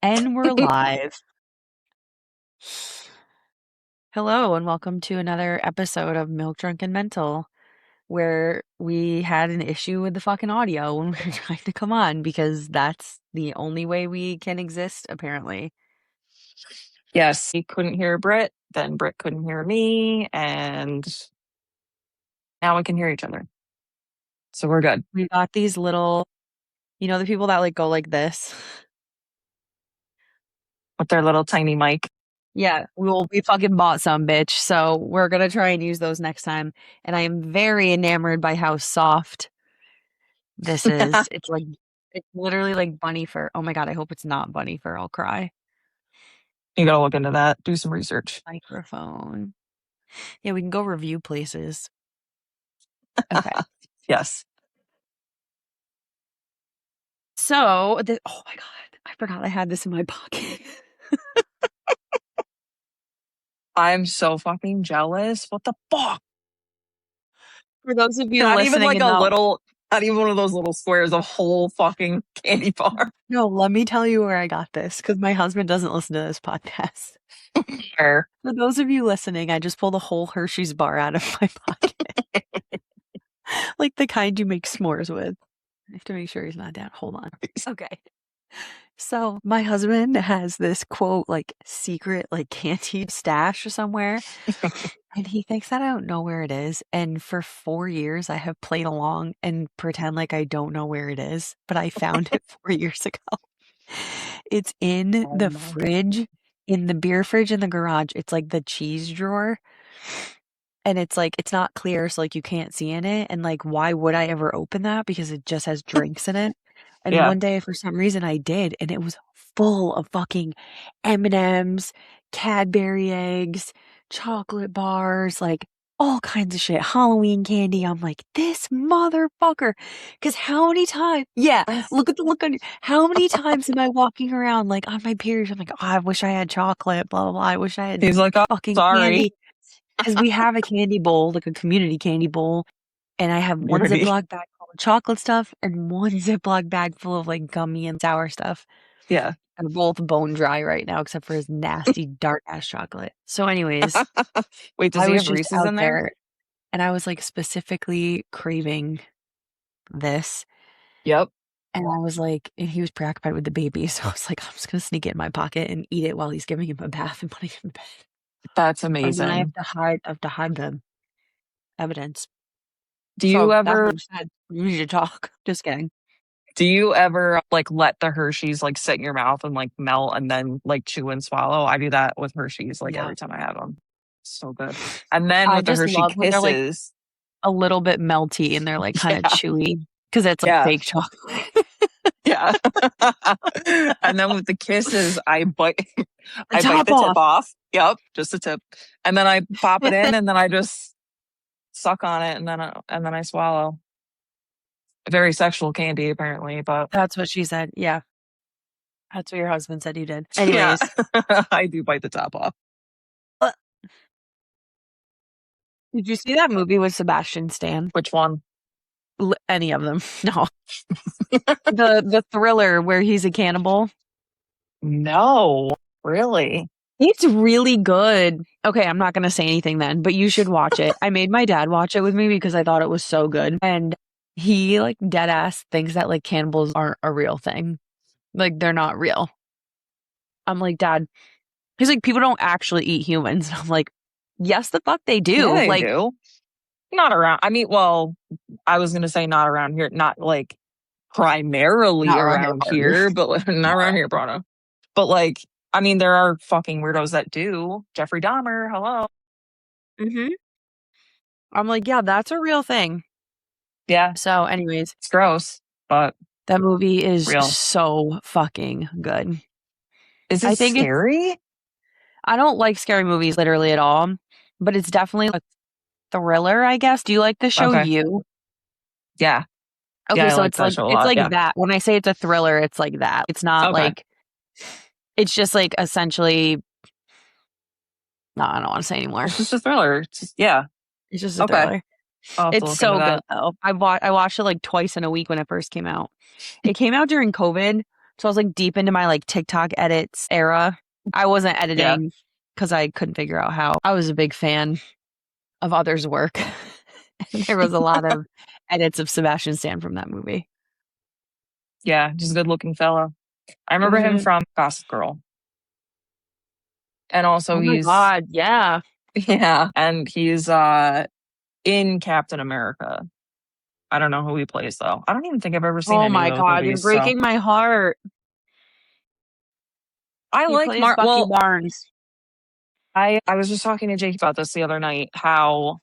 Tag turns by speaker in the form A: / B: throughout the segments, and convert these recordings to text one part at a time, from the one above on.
A: And we're live. Hello, and welcome to another episode of Milk Drunk and Mental, where we had an issue with the fucking audio when we were trying to come on because that's the only way we can exist, apparently.
B: Yes, he couldn't hear Britt, then Britt couldn't hear me, and now we can hear each other. So we're good.
A: We got these little, the people that like go like this.
B: With their little tiny mic.
A: Yeah, we fucking bought some, bitch. So we're gonna try and use those next time. And I am very enamored by how soft this is. It's literally like bunny fur. Oh my God, I hope it's not bunny fur. I'll cry.
B: You gotta look into that. Do some research.
A: Microphone. Yeah, we can go review places. Okay.
B: Yes.
A: So, oh my God, I forgot I had this in my pocket.
B: I'm so fucking jealous. What the fuck?
A: For those of you
B: Not
A: listening,
B: even like not even one of those little squares, a whole fucking candy bar.
A: No, let me tell you where I got this because my husband doesn't listen to this podcast.
B: Where?
A: For those of you listening, I just pulled a whole Hershey's bar out of my pocket. Like the kind you make s'mores with. I have to make sure he's not down. Hold on. Okay. So my husband has this quote, like secret, like candy stash somewhere. And he thinks that I don't know where it is. And for 4 years, I have played along and pretend like I don't know where it is. But I found it 4 years ago. It's in the fridge, in the beer fridge in the garage. It's like the cheese drawer. And it's like, it's not clear, so like you can't see in it. And like, why would I ever open that? Because it just has drinks in it. And
B: Yeah.
A: one day, for some reason, I did, and it was full of fucking M&Ms, Cadbury eggs, chocolate bars, like all kinds of shit, Halloween candy. I'm like, this motherfucker. Because how many times? Yeah, look at the look on you. How many times am I walking around like on my period? I'm like, oh, I wish I had chocolate. Blah blah blah. I wish I had.
B: He's like, oh,
A: fucking
B: sorry.
A: candy. Because we have a candy bowl, like a community candy bowl. And I have one Ziploc bag full of chocolate stuff and one Ziploc bag full of like gummy and sour stuff.
B: Yeah.
A: And they're both bone dry right now, except for his nasty dark ass chocolate. So, anyways,
B: Wait, does
A: I
B: he
A: was
B: have
A: just
B: Reese's
A: out
B: in there?
A: there, and I was like specifically craving this.
B: Yep.
A: And I was like, and he was preoccupied with the baby, so I was like, I'm just gonna sneak it in my pocket and eat it while he's giving him a bath and putting him in bed.
B: That's
A: And
B: amazing.
A: then I have to hide the evidence.
B: Do you ever
A: you need to talk? Just kidding.
B: Do you ever like let the Hershey's like sit in your mouth and like melt and then like chew and swallow? I do that with Hershey's like every time I have them. So good. And then
A: I
B: with the
A: just
B: Hershey
A: love when they're like
B: Kisses,
A: a little bit melty and they're like kind of chewy because it's like fake chocolate.
B: Yeah. And then with the Kisses, I bite the tip off. Yep, just the tip. And then I pop it in and then I just suck on it and then I swallow. Very sexual candy, apparently, but
A: That's what she said. Yeah. That's what your husband said you did. Anyways.
B: Yeah. I do bite the top off.
A: Did you see that movie with Sebastian Stan?
B: Which one?
A: Any of them. No. the thriller where he's a cannibal.
B: No, really?
A: It's really good. Okay, I'm not going to say anything then, but you should watch it. I made my dad watch it with me because I thought it was so good. And he like dead ass thinks that like cannibals aren't a real thing. Like they're not real. I'm like, Dad, he's like, people don't actually eat humans. And I'm like, yes, the fuck they do.
B: Yeah, they
A: like,
B: do. Not around. I mean, well, I was going to say not around here, not like primarily
A: not
B: around here, but not around here, Brana. But like, I mean, there are fucking weirdos that do. Jeffrey Dahmer, hello.
A: Mm-hmm. I'm like, yeah, that's a real thing.
B: Yeah.
A: So, anyways,
B: it's gross, but
A: that movie is
B: real.
A: So fucking good.
B: Is it scary?
A: I don't like scary movies literally at all, but it's definitely a thriller, I guess. Do you like the show You?
B: Yeah.
A: Okay,
B: yeah,
A: so
B: like
A: it's like that. When I say it's a thriller, it's like that. It's not like it's just like essentially. No, I don't want to say anymore.
B: It's just a thriller. It's just
A: a thriller. It's so good though. I watched it like twice in a week when it first came out. It came out during COVID, So I was like deep into my like TikTok edits era. I wasn't editing because I couldn't figure out how. I was a big fan of others' work. And there was a lot of edits of Sebastian Stan from that movie.
B: Yeah, just a good looking fella. I remember him from Gossip Girl. And also
A: oh my God, yeah.
B: Yeah. And he's in Captain America. I don't know who he plays though. I don't even think I've ever seen
A: Oh
B: any
A: my
B: of those
A: God,
B: movies.
A: you're breaking my heart.
B: He
A: like plays Bucky Barnes.
B: I was just talking to Jake about this the other night, how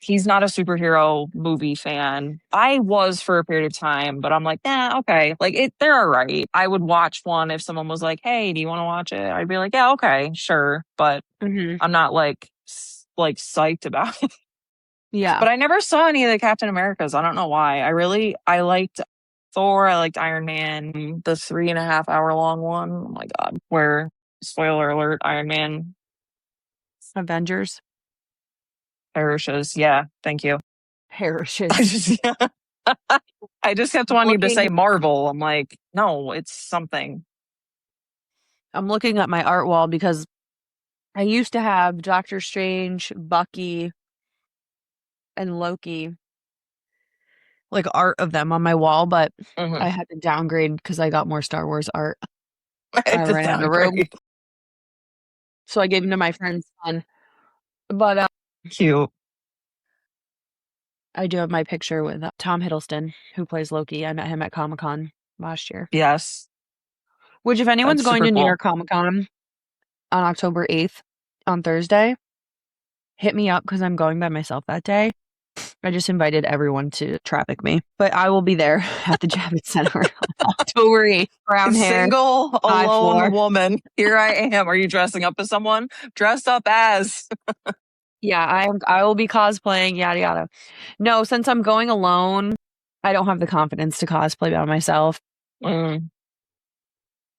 B: he's not a superhero movie fan. I was for a period of time, but I'm like, okay. Like they're all right. I would watch one if someone was like, hey, do you want to watch it? I'd be like, yeah, okay, sure. But I'm not like psyched about it.
A: Yeah.
B: But I never saw any of the Captain Americas. I don't know why. I liked Thor. I liked Iron Man, the 3.5 hour long one. Oh my God. Where, spoiler alert, Iron Man
A: Avengers
B: perishes. Yeah. Thank you.
A: perishes.
B: I just kept wanting to say Marvel. I'm like, no, it's something.
A: I'm looking at my art wall because I used to have Doctor Strange, Bucky, and Loki, like art of them on my wall, but I had to downgrade because I got more Star Wars art. I ran out of room. So I gave them to my friend's son. But
B: cute.
A: I do have my picture with Tom Hiddleston, who plays Loki. I met him at Comic-Con last year.
B: Yes.
A: Which, if anyone's going to New York Comic-Con on October 8th on Thursday, hit me up because I'm going by myself that day. I just invited everyone to traffic me, but I will be there at the Javits Center on October 8th. Brown hair,
B: single, alone woman. Here I am. Are you dressing up as someone? Dressed up as.
A: Yeah, I will be cosplaying, yada yada. No, since I'm going alone, I don't have the confidence to cosplay by myself.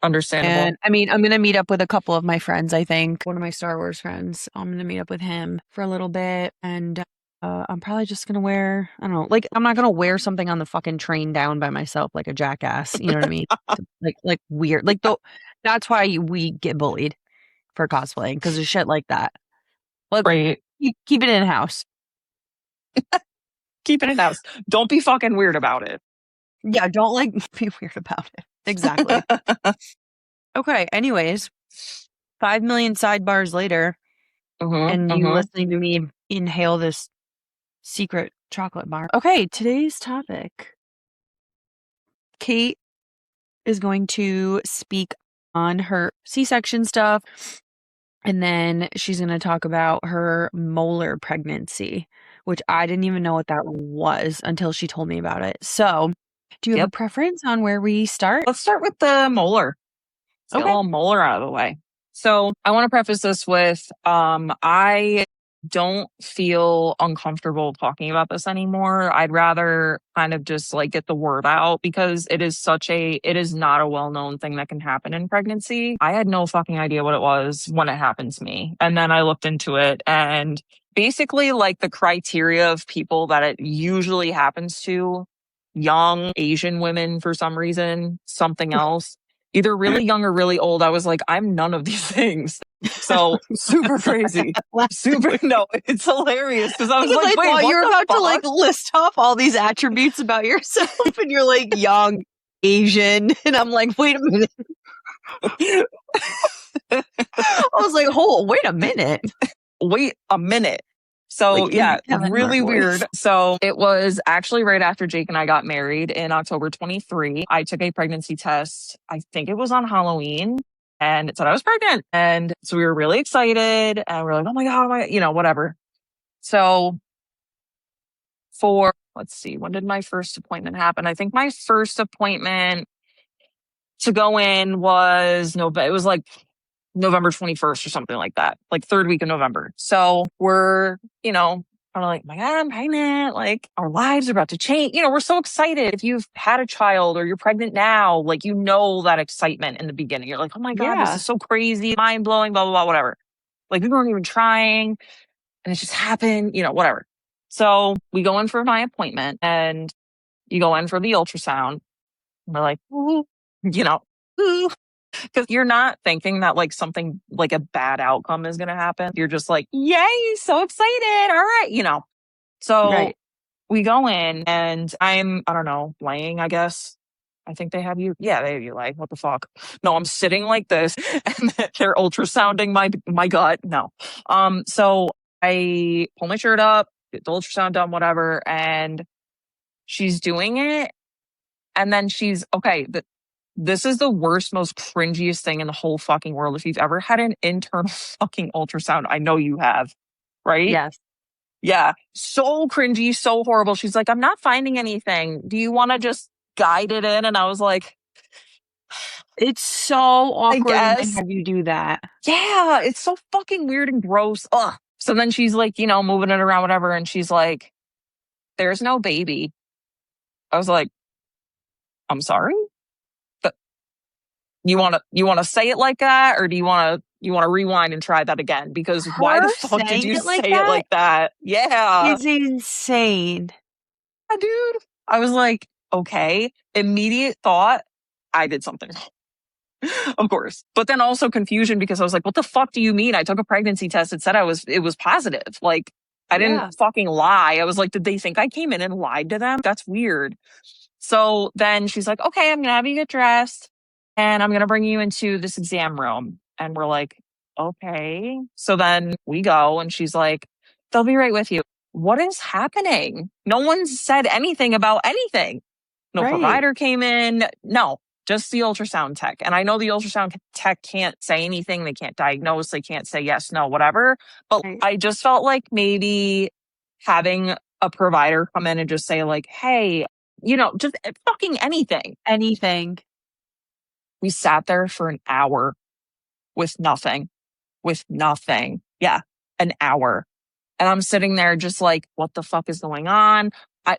B: Understandable.
A: And I mean, I'm going to meet up with a couple of my friends, I think. One of my Star Wars friends. I'm going to meet up with him for a little bit. And I'm probably just going to wear, I don't know, like, I'm not going to wear something on the fucking train down by myself like a jackass. You know what I mean? like weird. Like, that's why we get bullied for cosplaying, because of shit like that. Like,
B: right.
A: Keep it in house.
B: Keep it in house. Don't be fucking weird about it.
A: Yeah, don't like be weird about it. Exactly. Okay, anyways, 5 million sidebars later, and you listening to me inhale this secret chocolate bar. Okay, today's topic. Cait is going to speak on her C-section stuff, and then she's going to talk about her molar pregnancy, which I didn't even know what that was until she told me about it. So, do you have a preference on where we start?
B: Let's start with the molar. Let's get a little molar out of the way. So I want to preface this with, I don't feel uncomfortable talking about this anymore. I'd rather kind of just like get the word out, because it is not a well-known thing that can happen in pregnancy. I had no fucking idea what it was when it happened to me. And then I looked into it, and basically like the criteria of people that it usually happens to, young Asian women for some reason, something else, either really young or really old. I was like, I'm none of these things. So super crazy. No, it's hilarious, because I was like, wait, what
A: you're about to like list off all these attributes about yourself, and you're like young, Asian, and I'm like, wait a minute. I was like, wait a minute.
B: Wait a minute. So like, yeah, really weird. So it was actually right after Jake and I got married in October 23. I took a pregnancy test. I think it was on Halloween, and it said I was pregnant. And so we were really excited, and we were like, oh my God, whatever. So let's see, when did my first appointment happen? I think my first appointment to go in was it was like November 21st or something like that, like third week of November. So we're, kind of like, my God, I'm pregnant. Like, our lives are about to change. We're so excited. If you've had a child or you're pregnant now, like, that excitement in the beginning. You're like, oh my God, this is so crazy, mind blowing, blah, blah, blah, whatever. Like, we weren't even trying, and it just happened, whatever. So we go in for my appointment, and you go in for the ultrasound. And we're like, ooh, Because you're not thinking that like something like a bad outcome is going to happen. You're just like, yay, so excited. All right. So
A: Right.
B: we go in and I don't know, laying, I guess. I think they have you. Yeah, they have you lay. What the fuck? No, I'm sitting like this and they're ultrasounding my gut. No. So I pull my shirt up, get the ultrasound done, whatever, and she's doing it. And then she's okay. This is the worst, most cringiest thing in the whole fucking world. If you've ever had an internal fucking ultrasound, I know you have, right?
A: Yes.
B: Yeah. So cringy, so horrible. She's like, I'm not finding anything. Do you want to just guide it in? And I was like,
A: It's so
B: I
A: awkward when they
B: guess.
A: have you do that.
B: Yeah. It's so fucking weird and gross. Ugh. So then she's like, moving it around, whatever. And she's like, there's no baby. I was like, I'm sorry? But you want to say it like that? Or do you want to rewind and try that again? Because why the
A: Her
B: fuck did
A: saying
B: you
A: it like
B: say it
A: that
B: like that? Yeah.
A: is insane.
B: Yeah, dude. I was like, okay. Immediate thought, I did something wrong. Of course. But then also confusion because I was like, what the fuck do you mean? I took a pregnancy test. It said it was positive. Like, I didn't
A: Yeah.
B: fucking lie. I was like, did they think I came in and lied to them? That's weird. So then she's like, okay, I'm going to have you get dressed and I'm going to bring you into this exam room. And we're like, okay. So then we go and she's like, they'll be right with you. What is happening? No one said anything about anything. No
A: Right.
B: provider came in. No, just the ultrasound tech. And I know the ultrasound tech can't say anything. They can't diagnose. They can't say yes, no, whatever. But
A: Right.
B: I just felt like maybe having a provider come in and just say like, hey, just fucking anything.
A: Anything.
B: We sat there for an hour with nothing, Yeah, an hour. And I'm sitting there just like, what the fuck is going on?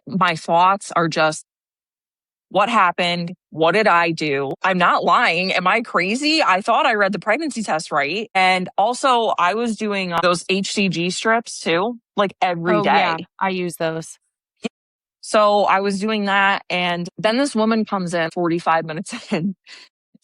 B: My thoughts are just, what happened? What did I do? I'm not lying. Am I crazy? I thought I read the pregnancy test right. And also, I was doing those HCG strips too, like every
A: Oh, yeah.
B: day.
A: I use those.
B: So I was doing that. And then this woman comes in 45 minutes in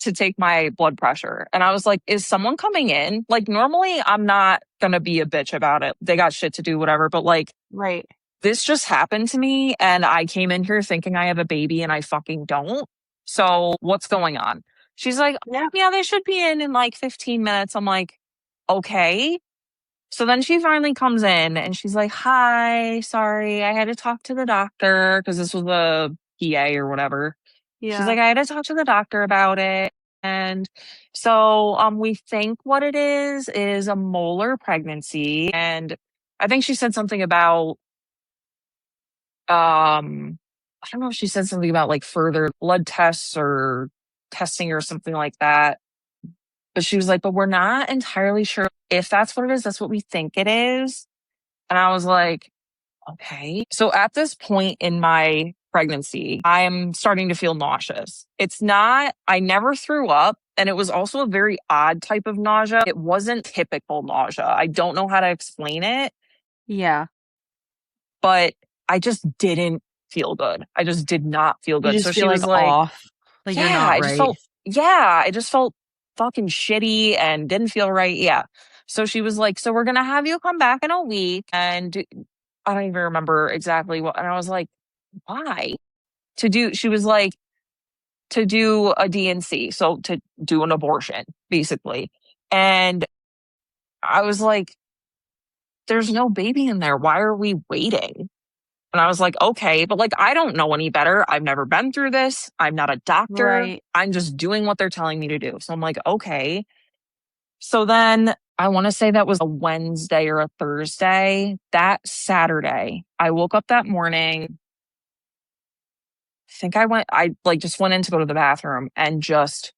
B: to take my blood pressure. And I was like, is someone coming in? Like, normally I'm not going to be a bitch about it. They got shit to do, whatever. But like,
A: Right.
B: this just happened to me. And I came in here thinking I have a baby and I fucking don't. So what's going on? She's like,
A: Yeah.
B: yeah, they should be in like 15 minutes. I'm like, okay. So then she finally comes in and she's like, hi, sorry, I had to talk to the doctor because this was a PA or whatever. She's
A: Yeah.
B: like, I had to talk to the doctor about it. And so we think what it is a molar pregnancy. And I think she said something about I don't know if she said something about like further blood tests or testing or something like that. But she was like, but we're not entirely sure if that's what it is. That's what we think it is. And I was like, okay. So at this point in my pregnancy, I'm starting to feel nauseous. I never threw up. And it was also a very odd type of nausea. It wasn't typical nausea. I don't know how to explain it,
A: Yeah.
B: but I just didn't feel good. I just did not feel
A: You
B: good.
A: just
B: So she
A: feel like
B: was like,
A: off. Like you're
B: yeah,
A: not right.
B: I just felt fucking shitty and didn't feel right. Yeah. So she was like, so we're going to have you come back in a week. And I don't even remember exactly what. And I was like, why? She was like, to do a DNC. So to do an abortion, basically. And I was like, there's no baby in there. Why are we waiting? And I was like, okay, but like, I don't know any better. I've never been through this. I'm not a doctor.
A: Right.
B: I'm just doing what they're telling me to do. So I'm like, okay. So then I want to say that was a Wednesday or a Thursday. That Saturday, I woke up that morning. I like just went in to go to the bathroom and just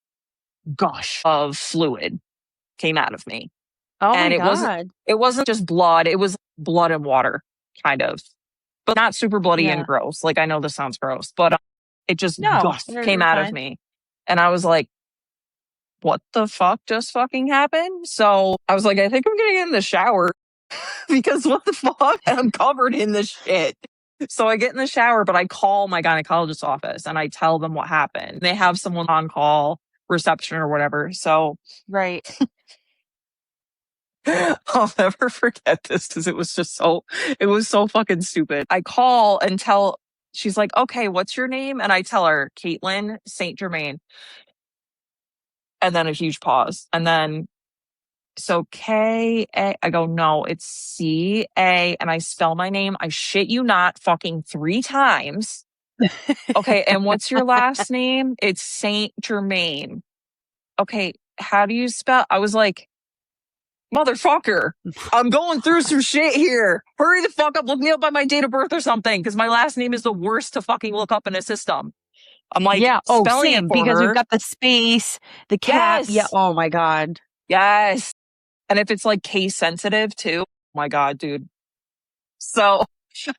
B: gush of fluid came out of me.
A: Oh my
B: And
A: God.
B: it wasn't just blood. It was blood and water kind of, but not super bloody and
A: Yeah.
B: gross. Like I know this sounds gross, but it just
A: No,
B: came
A: you're
B: out of
A: fine.
B: me. And I was like, what the fuck just fucking happened? So I was like, I think I'm going to get in the shower because what the fuck? And I'm covered in this shit. So I get in the shower, but I call my gynecologist's office and I tell them what happened. They have someone on call reception or whatever. So
A: Right.
B: I'll never forget this because it was so fucking stupid. I call and tell, she's like, okay, what's your name? And I tell her, Caitlin St. Germain. And then a huge pause. And then, so K-A, I go, no, it's C-A. And I spell my name, I shit you not, fucking 3 times. Okay. And what's your last name? It's St. Germain. Okay. How do you spell? I was like, motherfucker, I'm going through some shit here. Hurry the fuck up. Look me up by my date of birth or something, because my last name is the worst to fucking look up in a system. I'm like,
A: Yeah. Oh,
B: spelling it
A: same.
B: for
A: Because we've
B: her.
A: got the space, the cap.
B: Yes.
A: Yeah. Oh my God.
B: Yes. And if it's like case sensitive too, oh my God, dude. So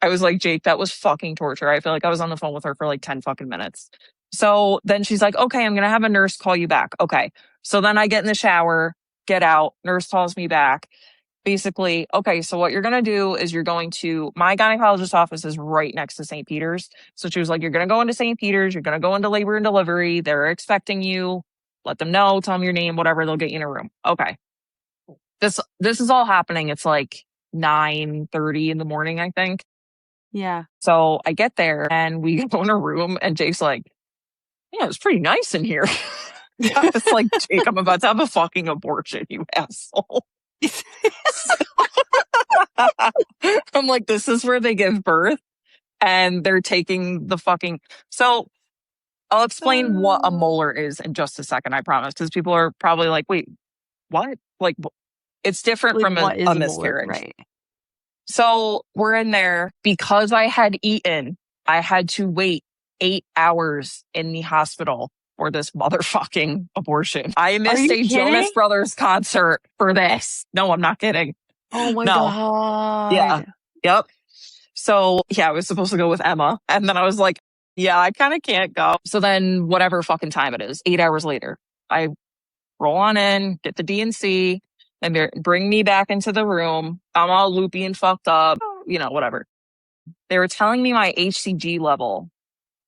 B: I was like, Jake, that was fucking torture. I feel like I was on the phone with her for like 10 fucking minutes. So then she's like, okay, I'm going to have a nurse call you back. Okay. So then I get in the shower, get out, nurse calls me back. Basically, okay, so what you're going to do is you're going to, my gynecologist's office is right next to St. Peter's. So she was like, you're going to go into St. Peter's, you're going to go into labor and delivery. They're expecting you. Let them know, tell them your name, whatever, they'll get you in a room. Okay. This is all happening. It's like 9:30 in the morning, I think.
A: Yeah.
B: So I get there and we go in a room and Jake's like, yeah, it's pretty nice in here. It's like, Jake, I'm about to have a fucking abortion, you asshole. I'm like, this is where they give birth and they're taking the fucking. So I'll explain what a molar is in just a second, I promise, because people are probably like, wait, what? Like, it's different
A: Like,
B: from
A: what is
B: a
A: a molar?
B: miscarriage.
A: Right.
B: So we're in there. Because I had eaten, I had to wait 8 hours in the hospital for this motherfucking abortion. I missed a Jonas Brothers concert for this. No, I'm not kidding.
A: Oh my
B: No.
A: God.
B: Yeah. Yep. So yeah, I was supposed to go with Emma. And then I was like, yeah, I kind of can't go. So then whatever fucking time it is, 8 hours later, I roll on in, get the DNC, and bring me back into the room. I'm all loopy and fucked up, whatever. They were telling me my HCG level.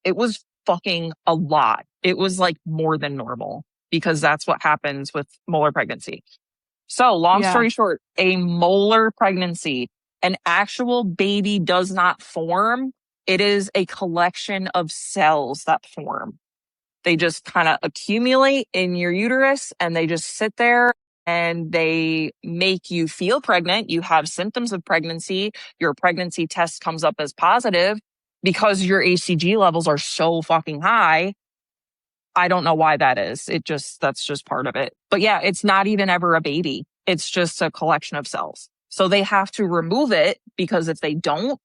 B: It was fucking a lot. It was like more than normal because that's what happens with molar pregnancy. So long story short, a molar pregnancy, an actual baby does not form. It is a collection of cells that form. They just kind of accumulate in your uterus and they just sit there and they make you feel pregnant. You have symptoms of pregnancy. Your pregnancy test comes up as positive because your HCG levels are so fucking high. I don't know why that is. That's just part of it. But yeah, it's not even ever a baby. It's just a collection of cells. So they have to remove it because if they don't,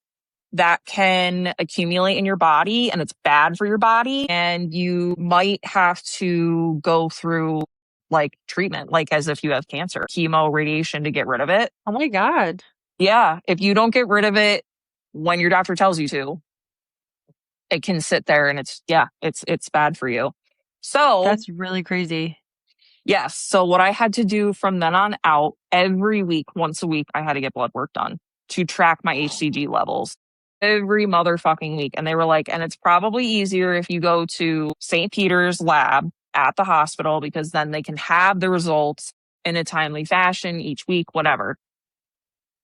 B: that can accumulate in your body and it's bad for your body. And you might have to go through like treatment, like as if you have cancer, chemo, radiation to get rid of it.
A: Oh my God.
B: Yeah. If you don't get rid of it when your doctor tells you to, it can sit there and it's bad for you. So
A: that's really crazy.
B: Yes. So what I had to do from then on out, every week, once a week, I had to get blood work done to track my HCG levels every motherfucking week. And they were like, and it's probably easier if you go to St. Peter's lab at the hospital because then they can have the results in a timely fashion each week, whatever.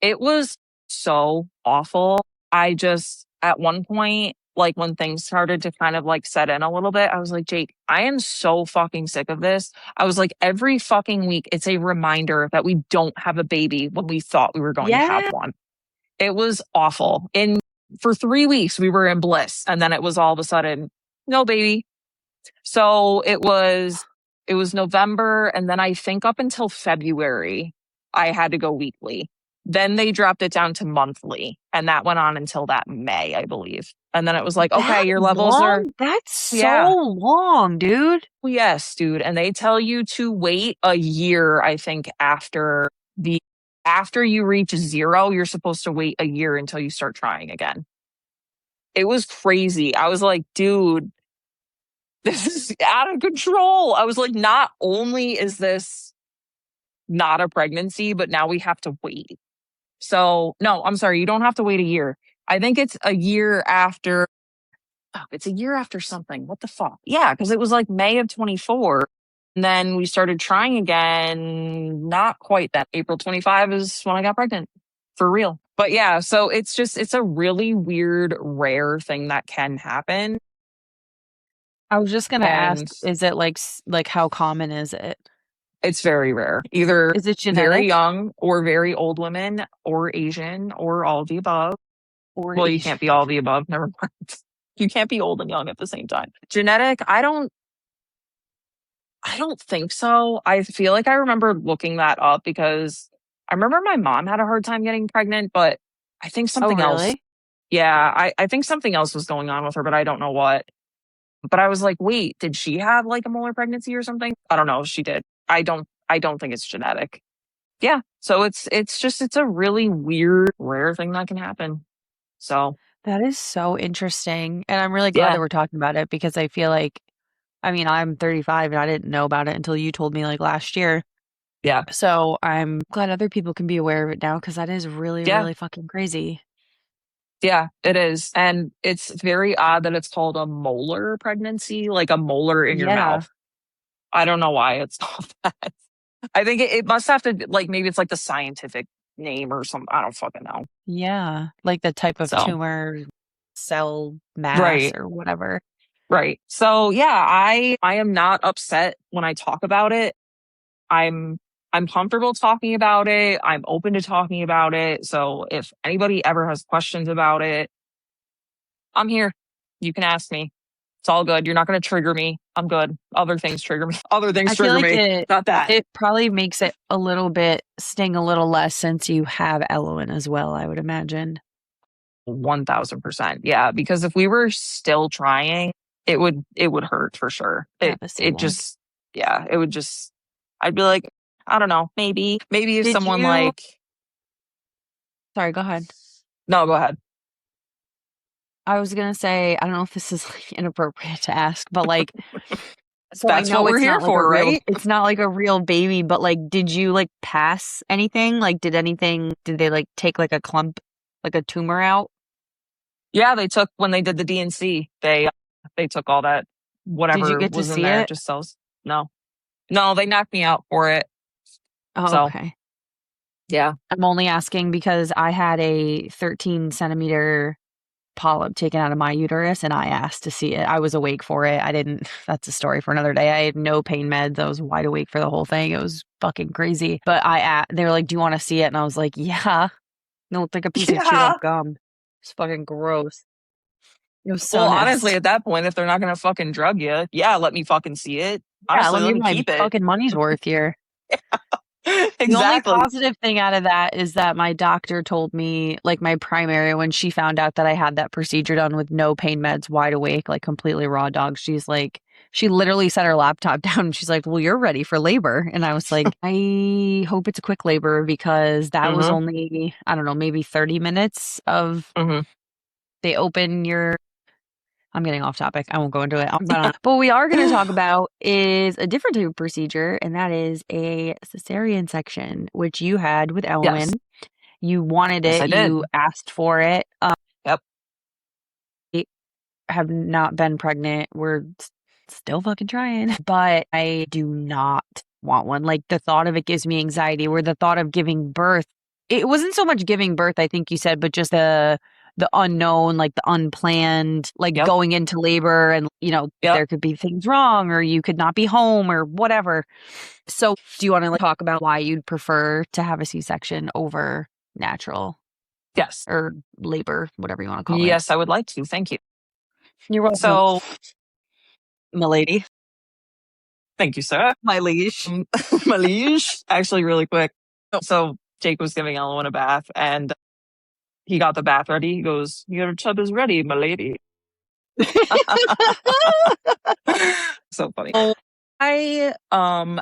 B: It was so awful. At one point, like when things started to kind of like set in a little bit, I was like, Jake, I am so fucking sick of this. I was like, every fucking week, it's a reminder that we don't have a baby when we thought we were going to have one. It was awful. And for 3 weeks, we were in bliss. And then it was all of a sudden, no baby. So it was November. And then I think up until February, I had to go weekly. Then they dropped it down to monthly. And that went on until that May, I believe. And then it was like, okay, your levels are.
A: That's so long, dude.
B: Yes, dude. And they tell you to wait a year, I think, after you reach 0, you're supposed to wait a year until you start trying again. It was crazy. I was like, dude, this is out of control. I was like, not only is this not a pregnancy, but now we have to wait. So, no, I'm sorry. You don't have to wait a year. I think it's a year after. Oh, it's a year after something. What the fuck? Yeah, because it was like May of 24. And then we started trying again, not quite that. April 25 is when I got pregnant. For real. But yeah, so it's a really weird, rare thing that can happen.
A: I was just gonna ask,
B: And
A: is it like how common is it?
B: it's very rare. Either
A: Is it
B: very
A: genetic
B: young or very old women or Asian or all of the above.
A: or
B: Well, you
A: Asian?
B: can't be all of the above. Never mind. You can't be old and young at the same time. Genetic, I don't think so. I feel like I remember looking that up because I remember my mom had a hard time getting pregnant, but I think
A: Oh,
B: something else.
A: really?
B: Yeah, I think something else was going on with her, but I don't know what. But I was like, wait, did she have like a molar pregnancy or something? I don't know if she did. I don't think it's genetic. Yeah. So it's a really weird, rare thing that can happen. So
A: That is so interesting. And I'm really glad
B: yeah,
A: that we're talking about it because I feel like, I mean, I'm 35 and I didn't know about it until you told me like last year.
B: yeah,
A: So I'm glad other people can be aware of it now because that is really,
B: yeah,
A: really fucking crazy.
B: yeah, it is. And it's very odd that it's called a molar pregnancy, like a molar in your
A: Yeah.
B: mouth. I don't know why it's called that. I think it must have to like maybe it's like the scientific name or something. I don't fucking know.
A: Yeah. Like the type of
B: So
A: tumor, cell mass,
B: right,
A: or whatever.
B: right. So yeah, I am not upset when I talk about it. I'm I'm comfortable talking about it. I'm open to talking about it. So if anybody ever has questions about it, I'm here. You can ask me. It's all good. You're not going to trigger me. I'm good. Other things trigger me. Other things
A: I feel
B: trigger
A: like
B: me.
A: it
B: Not that.
A: it probably makes it a little bit sting a little less since you have Elowen as well, I would imagine.
B: 1000%. Yeah, because if we were still trying, it would hurt for sure. It
A: Devastating.
B: just yeah, it would just I'd be like, I don't know, maybe if
A: Did
B: someone
A: you
B: like
A: Sorry, go ahead.
B: no, go ahead.
A: I was gonna say, I don't know if this is like inappropriate to ask, but like, so I
B: That's what
A: know
B: we're
A: it's
B: here
A: not like a
B: for,
A: real,
B: right?
A: it's not like a real baby, but like, did you like pass anything? Like, did they like take like a clump, like a tumor out?
B: Yeah, they took when they did the DNC, they took all that
A: Did you
B: whatever
A: get to
B: was in
A: see
B: there,
A: it?
B: just cells. No. No, they knocked me out for it.
A: Oh,
B: So,
A: okay.
B: yeah.
A: I'm only asking because I had a 13 centimeter polyp taken out of my uterus and I asked to see it. I was awake for it. I didn't, that's a story for another day. I had no pain meds. I was wide awake for the whole thing. It was fucking crazy. But they were like, "Do you want to see it?" And I was like, "Yeah." It looked like a piece of chewed up
B: Yeah.
A: gum. It's fucking gross. It was
B: Well,
A: so
B: honestly,
A: nasty.
B: at that point, if they're not gonna fucking drug you, yeah, let me fucking see it.
A: Yeah,
B: Honestly,
A: let me
B: let
A: get
B: me
A: my
B: keep it.
A: fucking money's worth here. The only
B: Exactly.
A: positive thing out of that is that my doctor told me, like my primary, when she found out that I had that procedure done with no pain meds, wide awake, like completely raw dog, she's like, she literally set her laptop down and she's like, "Well, you're ready for labor." And I was like, "I hope it's a quick labor because that was
B: Mm-hmm.
A: only, I don't know, maybe 30 minutes of
B: Mm-hmm.
A: they open your I'm getting off topic. I won't go into it. But what we are going to talk about is a different type of procedure, and that is a cesarean section, which you had with
B: Yes.
A: Elwyn. You wanted
B: Yes, I
A: it. You
B: did.
A: asked for it.
B: Yep.
A: I have not been pregnant. We're still fucking trying, but I do not want one. Like the thought of it gives me anxiety. Where the thought of giving birth, it wasn't so much giving birth, I think you said, but just the unknown, like the unplanned, like
B: Yep.
A: going into labor and,
B: Yep.
A: there could be things wrong or you could not be home or whatever. So do you want to like talk about why you'd prefer to have a C-section over natural
B: Yes.
A: or labor, whatever you want to call it?
B: Yes, I would like to. Thank you.
A: You're welcome,
B: So,
A: milady.
B: thank you, sir.
A: My liege.
B: My liege. Actually, really quick. So, Jake was giving Ellen a bath, and he got the bath ready. He goes, "Your tub is ready, my lady." So funny. I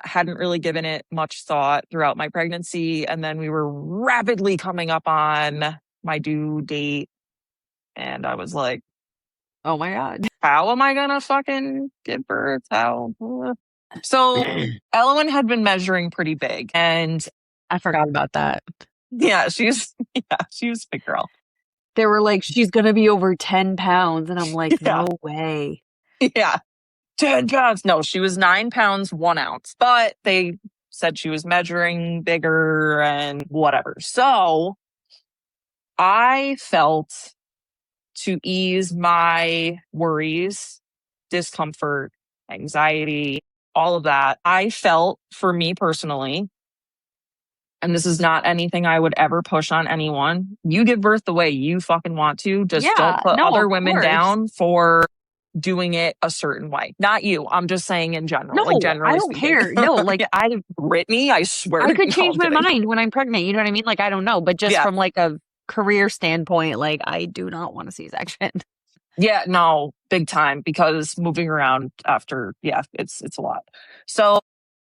B: hadn't really given it much thought throughout my pregnancy, and then we were rapidly coming up on my due date, and I was like,
A: Oh my God.
B: how am I gonna fucking give birth? How? So Ellen had been measuring pretty big, and
A: I forgot about that.
B: yeah, she was a big girl.
A: They were like, "She's gonna be over 10 pounds," and I'm like,
B: Yeah,
A: "No way."
B: yeah. 10 pounds. No, she was 9 pounds, 1 ounce. But they said she was measuring bigger and whatever. So I felt, to ease my worries, discomfort, anxiety, all of that, I felt, for me personally, and this is not anything I would ever push on anyone, you give birth the way you fucking want to. Just don't put other women down for doing it a certain way. Not you. I'm just saying in general.
A: No,
B: like generally
A: I don't
B: speaking.
A: care. No, like
B: Brittany, I swear.
A: I could change my mind when I'm pregnant. You know what I mean? Like, I don't know. But just from like a career standpoint, like I do not want a C-section.
B: Yeah, no, big time, because moving around after, it's a lot. So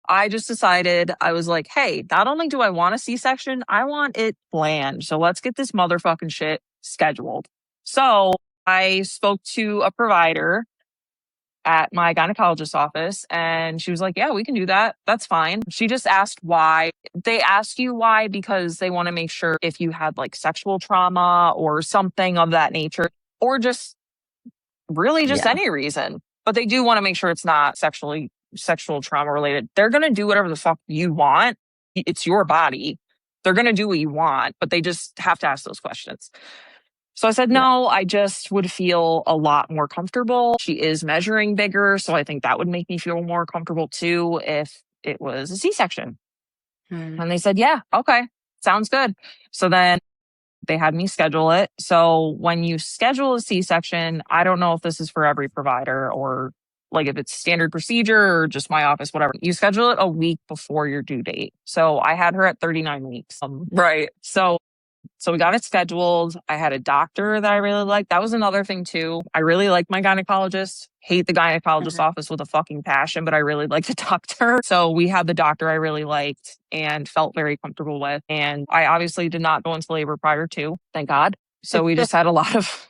B: I just decided, I was like, hey, not only do I want a C-section, I want it planned. So let's get this motherfucking shit scheduled. So I spoke to a provider at my gynecologist's office, and she was like, yeah, we can do that. That's fine. She just asked why. They ask you why because they want to make sure if you had like sexual trauma or something of that nature, or just really just any reason. But they do want to make sure it's not sexual trauma related. They're going to do whatever the fuck you want. It's your body. They're going to do what you want, but they just have to ask those questions. So I said, no, I just would feel a lot more comfortable. She is measuring bigger, so I think that would make me feel more comfortable too if it was a C-section. And they said, yeah, okay, sounds good. So then they had me schedule it. So when you schedule a C-section, I don't know if this is for every provider or like if it's standard procedure or just my office, whatever. You schedule it a week before your due date. So I had her at 39 weeks. Right. So we got it scheduled. I had a doctor that I really liked. That was another thing too. I really like my gynecologist. Hate the gynecologist office with a fucking passion, but I really like the doctor. So we had the doctor I really liked and felt very comfortable with. And I obviously did not go into labor prior to, thank God. So we just had a lot of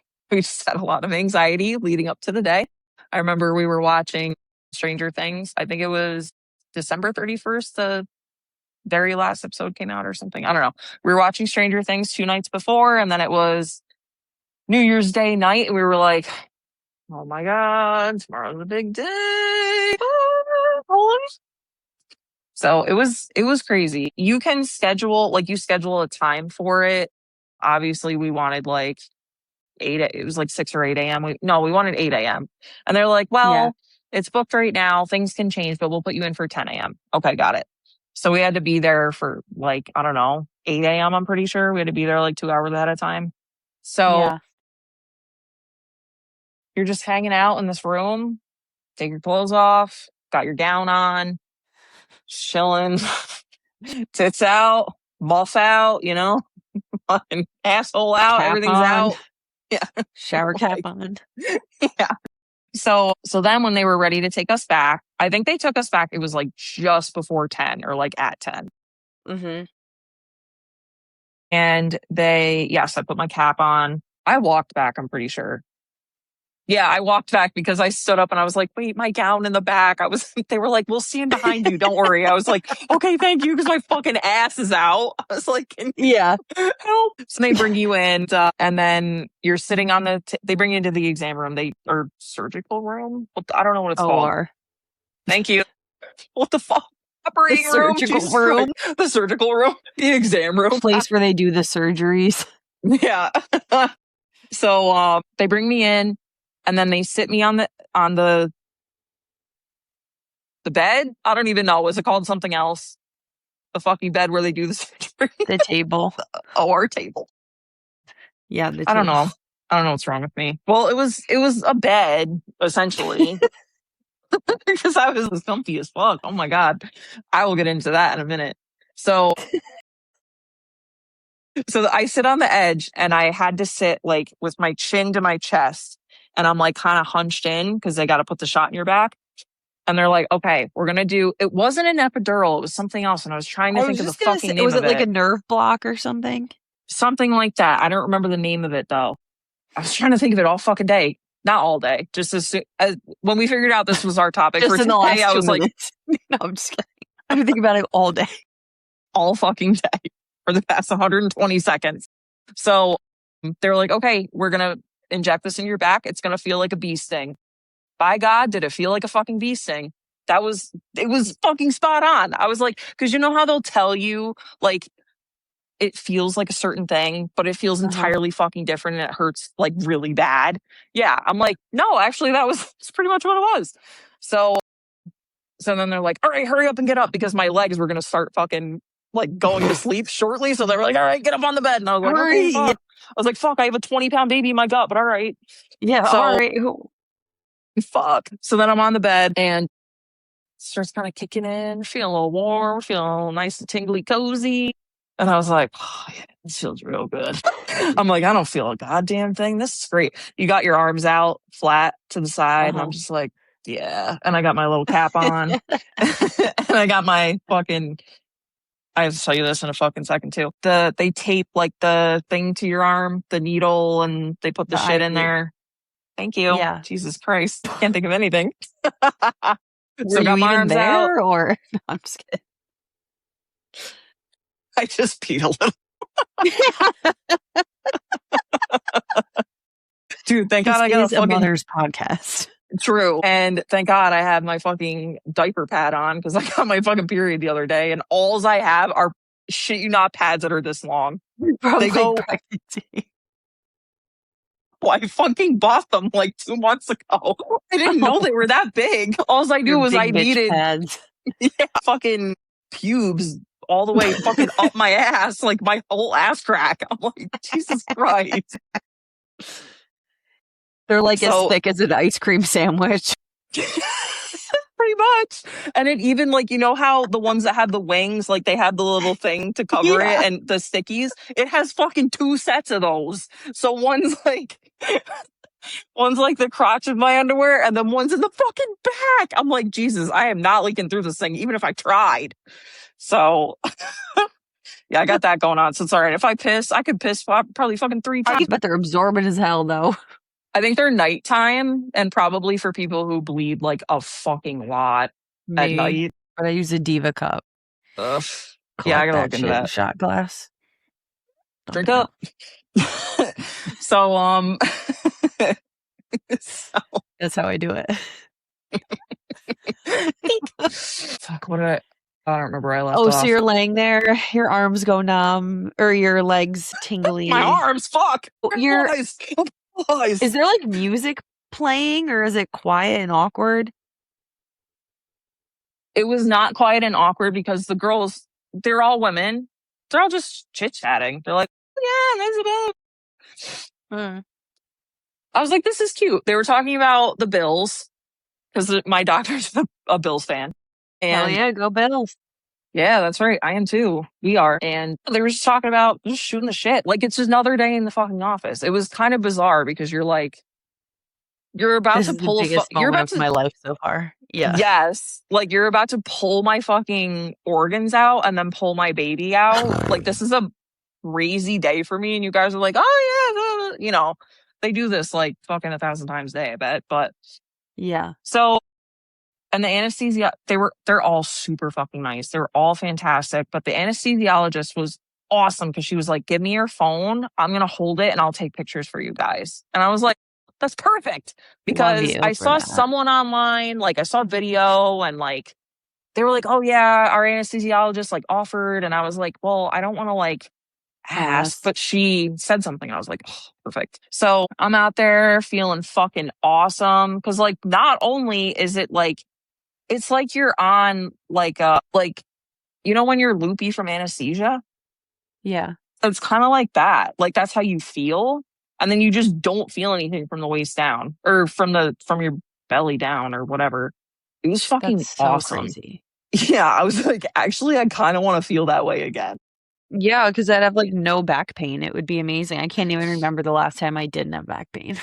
B: anxiety leading up to the day. I remember we were watching Stranger Things. I think it was December 31st, the very last episode came out or something. I don't know. We were watching Stranger Things 2 nights before, and then it was New Year's Day night, and we were like, oh my God, tomorrow's a big day. So it was crazy. You can schedule a time for it. Obviously, we wanted like it was like 6 or 8 a.m. We wanted 8 a.m. And they're like, well, it's booked right now. Things can change, but we'll put you in for 10 a.m. Okay, got it. So we had to be there for like, I don't know, 8 a.m. I'm pretty sure. We had to be there like 2 hours ahead of time. So you're just hanging out in this room, take your clothes off, got your gown on, chilling, tits out, muff out, asshole out,
A: Cap
B: everything's
A: on.
B: out. Yeah.
A: Shower cap on.
B: Yeah. So then when they were ready to take us back, I think they took us back. It was like just before 10 or like at 10. And I put my cap on. I walked back, I'm pretty sure. Yeah, I walked back because I stood up and I was like, wait, my gown in the back. They were like, we'll stand behind you. Don't worry. I was like, okay, thank you. Because my fucking ass is out. I was like, can you help? So they bring you in and then you're sitting on they bring you into the exam room. Or surgical room. I don't know what it's called. Thank you. What the fuck? Operating room.
A: Surgical room.
B: The surgical room. The exam room.
A: Place where they do the surgeries.
B: Yeah. So they bring me in. And then they sit me on the bed. I don't even know. Was it called something else? The fucking bed where they do the surgery.
A: The table.
B: Our table.
A: Yeah, the table.
B: I don't know. I don't know what's wrong with me. Well, it was a bed, essentially. Because I was comfy as fuck. Oh my God. I will get into that in a minute. So I sit on the edge and I had to sit like with my chin to my chest. And I'm like kind of hunched in because they got to put the shot in your back. And they're like, okay, we're going to do, it wasn't an epidural. It was something else. And I was trying to think of the fucking name of it.
A: Was it like a nerve block or something?
B: Something like that. I don't remember the name of it though. I was trying to think of it all fucking day. Not all day. Just as when we figured out this was our topic
A: just
B: for
A: in
B: today,
A: the last
B: I was like,
A: no, I'm just kidding. I've been thinking about it all day.
B: All fucking day for the past 120 seconds. So they're like, okay, we're going to inject this in your back. It's going to feel like a bee sting. by God, did it feel like a fucking bee sting. It was fucking spot on. I was like, because you know how they'll tell you, like, it feels like a certain thing, but it feels entirely fucking different and it hurts like really bad. Yeah. I'm like, no, actually, that's pretty much what it was. So then they're like, all right, hurry up and get up because my legs were going to start fucking like going to sleep shortly. So they were like, all right, get up on the bed. And I was like, okay, fuck. I was like, fuck, I have a 20-pound baby in my gut, but all right.
A: Yeah.
B: So,
A: all right.
B: Fuck. So then I'm on the bed and starts kind of kicking in, feeling a little warm, feeling a little nice and tingly, cozy. And I was like, oh, yeah, this feels real good. I'm like, I don't feel a goddamn thing. This is great. You got your arms out flat to the side. And I'm just like, yeah. And I got my little cap on. And I got my fucking, I have to tell you this in a fucking second too. They tape like the thing to your arm, the needle, and they put the shit in there. Thank you.
A: Yeah.
B: Jesus Christ. Can't think of anything.
A: So got my arms out. Or no, I'm just kidding.
B: I just peed a little. Dude, thank God I got
A: a mother's podcast.
B: True. And thank God I have my fucking diaper pad on because I got my fucking period the other day and alls I have are shit you not pads that are this long.
A: They go pregnancy.
B: Well, I fucking bought them like 2 months ago. I didn't know they were that big. All I knew was I needed fucking pubes all the way fucking up my ass, like my whole ass crack. I'm like, Jesus Christ.
A: They're like as thick as an ice cream sandwich.
B: Pretty much. And it even like, you know how the ones that have the wings, like they have the little thing to cover it and the stickies, it has fucking 2 sets of those. So one's like the crotch of my underwear and then one's in the fucking back. I'm like, Jesus, I am not leaking through this thing, even if I tried. So yeah, I got that going on. So it's all right. If I piss, I could piss probably fucking 3 times.
A: But they're absorbent as hell though.
B: I think they're nighttime and probably for people who bleed like a fucking lot at night.
A: But I use a Diva cup.
B: Ugh. Yeah, I gotta look into that.
A: Shot glass.
B: Drink up. So,
A: that's how I do it.
B: Fuck, I don't remember where I left off.
A: So you're laying there, your arms go numb, or your legs tingly.
B: My arms, fuck.
A: Is there like music playing or is it quiet and awkward?
B: It was not quiet and awkward because the girls, they're all women. They're all just chit-chatting. They're like, yeah, nice about. I was like, this is cute. They were talking about the Bills because my doctor's a Bills fan. And
A: hell yeah, go Bills.
B: Yeah, that's right. I am too. We are. And they were just talking about just shooting the shit. Like it's just another day in the fucking office. It was kind of bizarre because you're like, you're about to pull
A: you're about to my life so far. Yeah.
B: Yes. Like you're about to pull my fucking organs out and then pull my baby out. Like this is a crazy day for me. And you guys are like, oh yeah, you know, they do this like fucking 1,000 times a day, I bet. But
A: yeah.
B: So and the anesthesia, they're all super fucking nice. They were all fantastic. But the anesthesiologist was awesome because she was like, give me your phone. I'm going to hold it and I'll take pictures for you guys. And I was like, that's perfect. Because I saw someone online, like I saw a video and like, they were like, oh yeah, our anesthesiologist like offered. And I was like, well, I don't want to like ask, but she said something. I was like, oh, perfect. So I'm out there feeling fucking awesome. Cause like, not only is it like, it's like you're on like you know, when you're loopy from anesthesia?
A: Yeah.
B: So it's kind of like that. Like that's how you feel. And then you just don't feel anything from the waist down or from your belly down or whatever. It was fucking awesome.
A: Crazy.
B: Yeah. I was like, actually, I kind of want to feel that way again.
A: Yeah. Cause I'd have like no back pain. It would be amazing. I can't even remember the last time I didn't have back pain.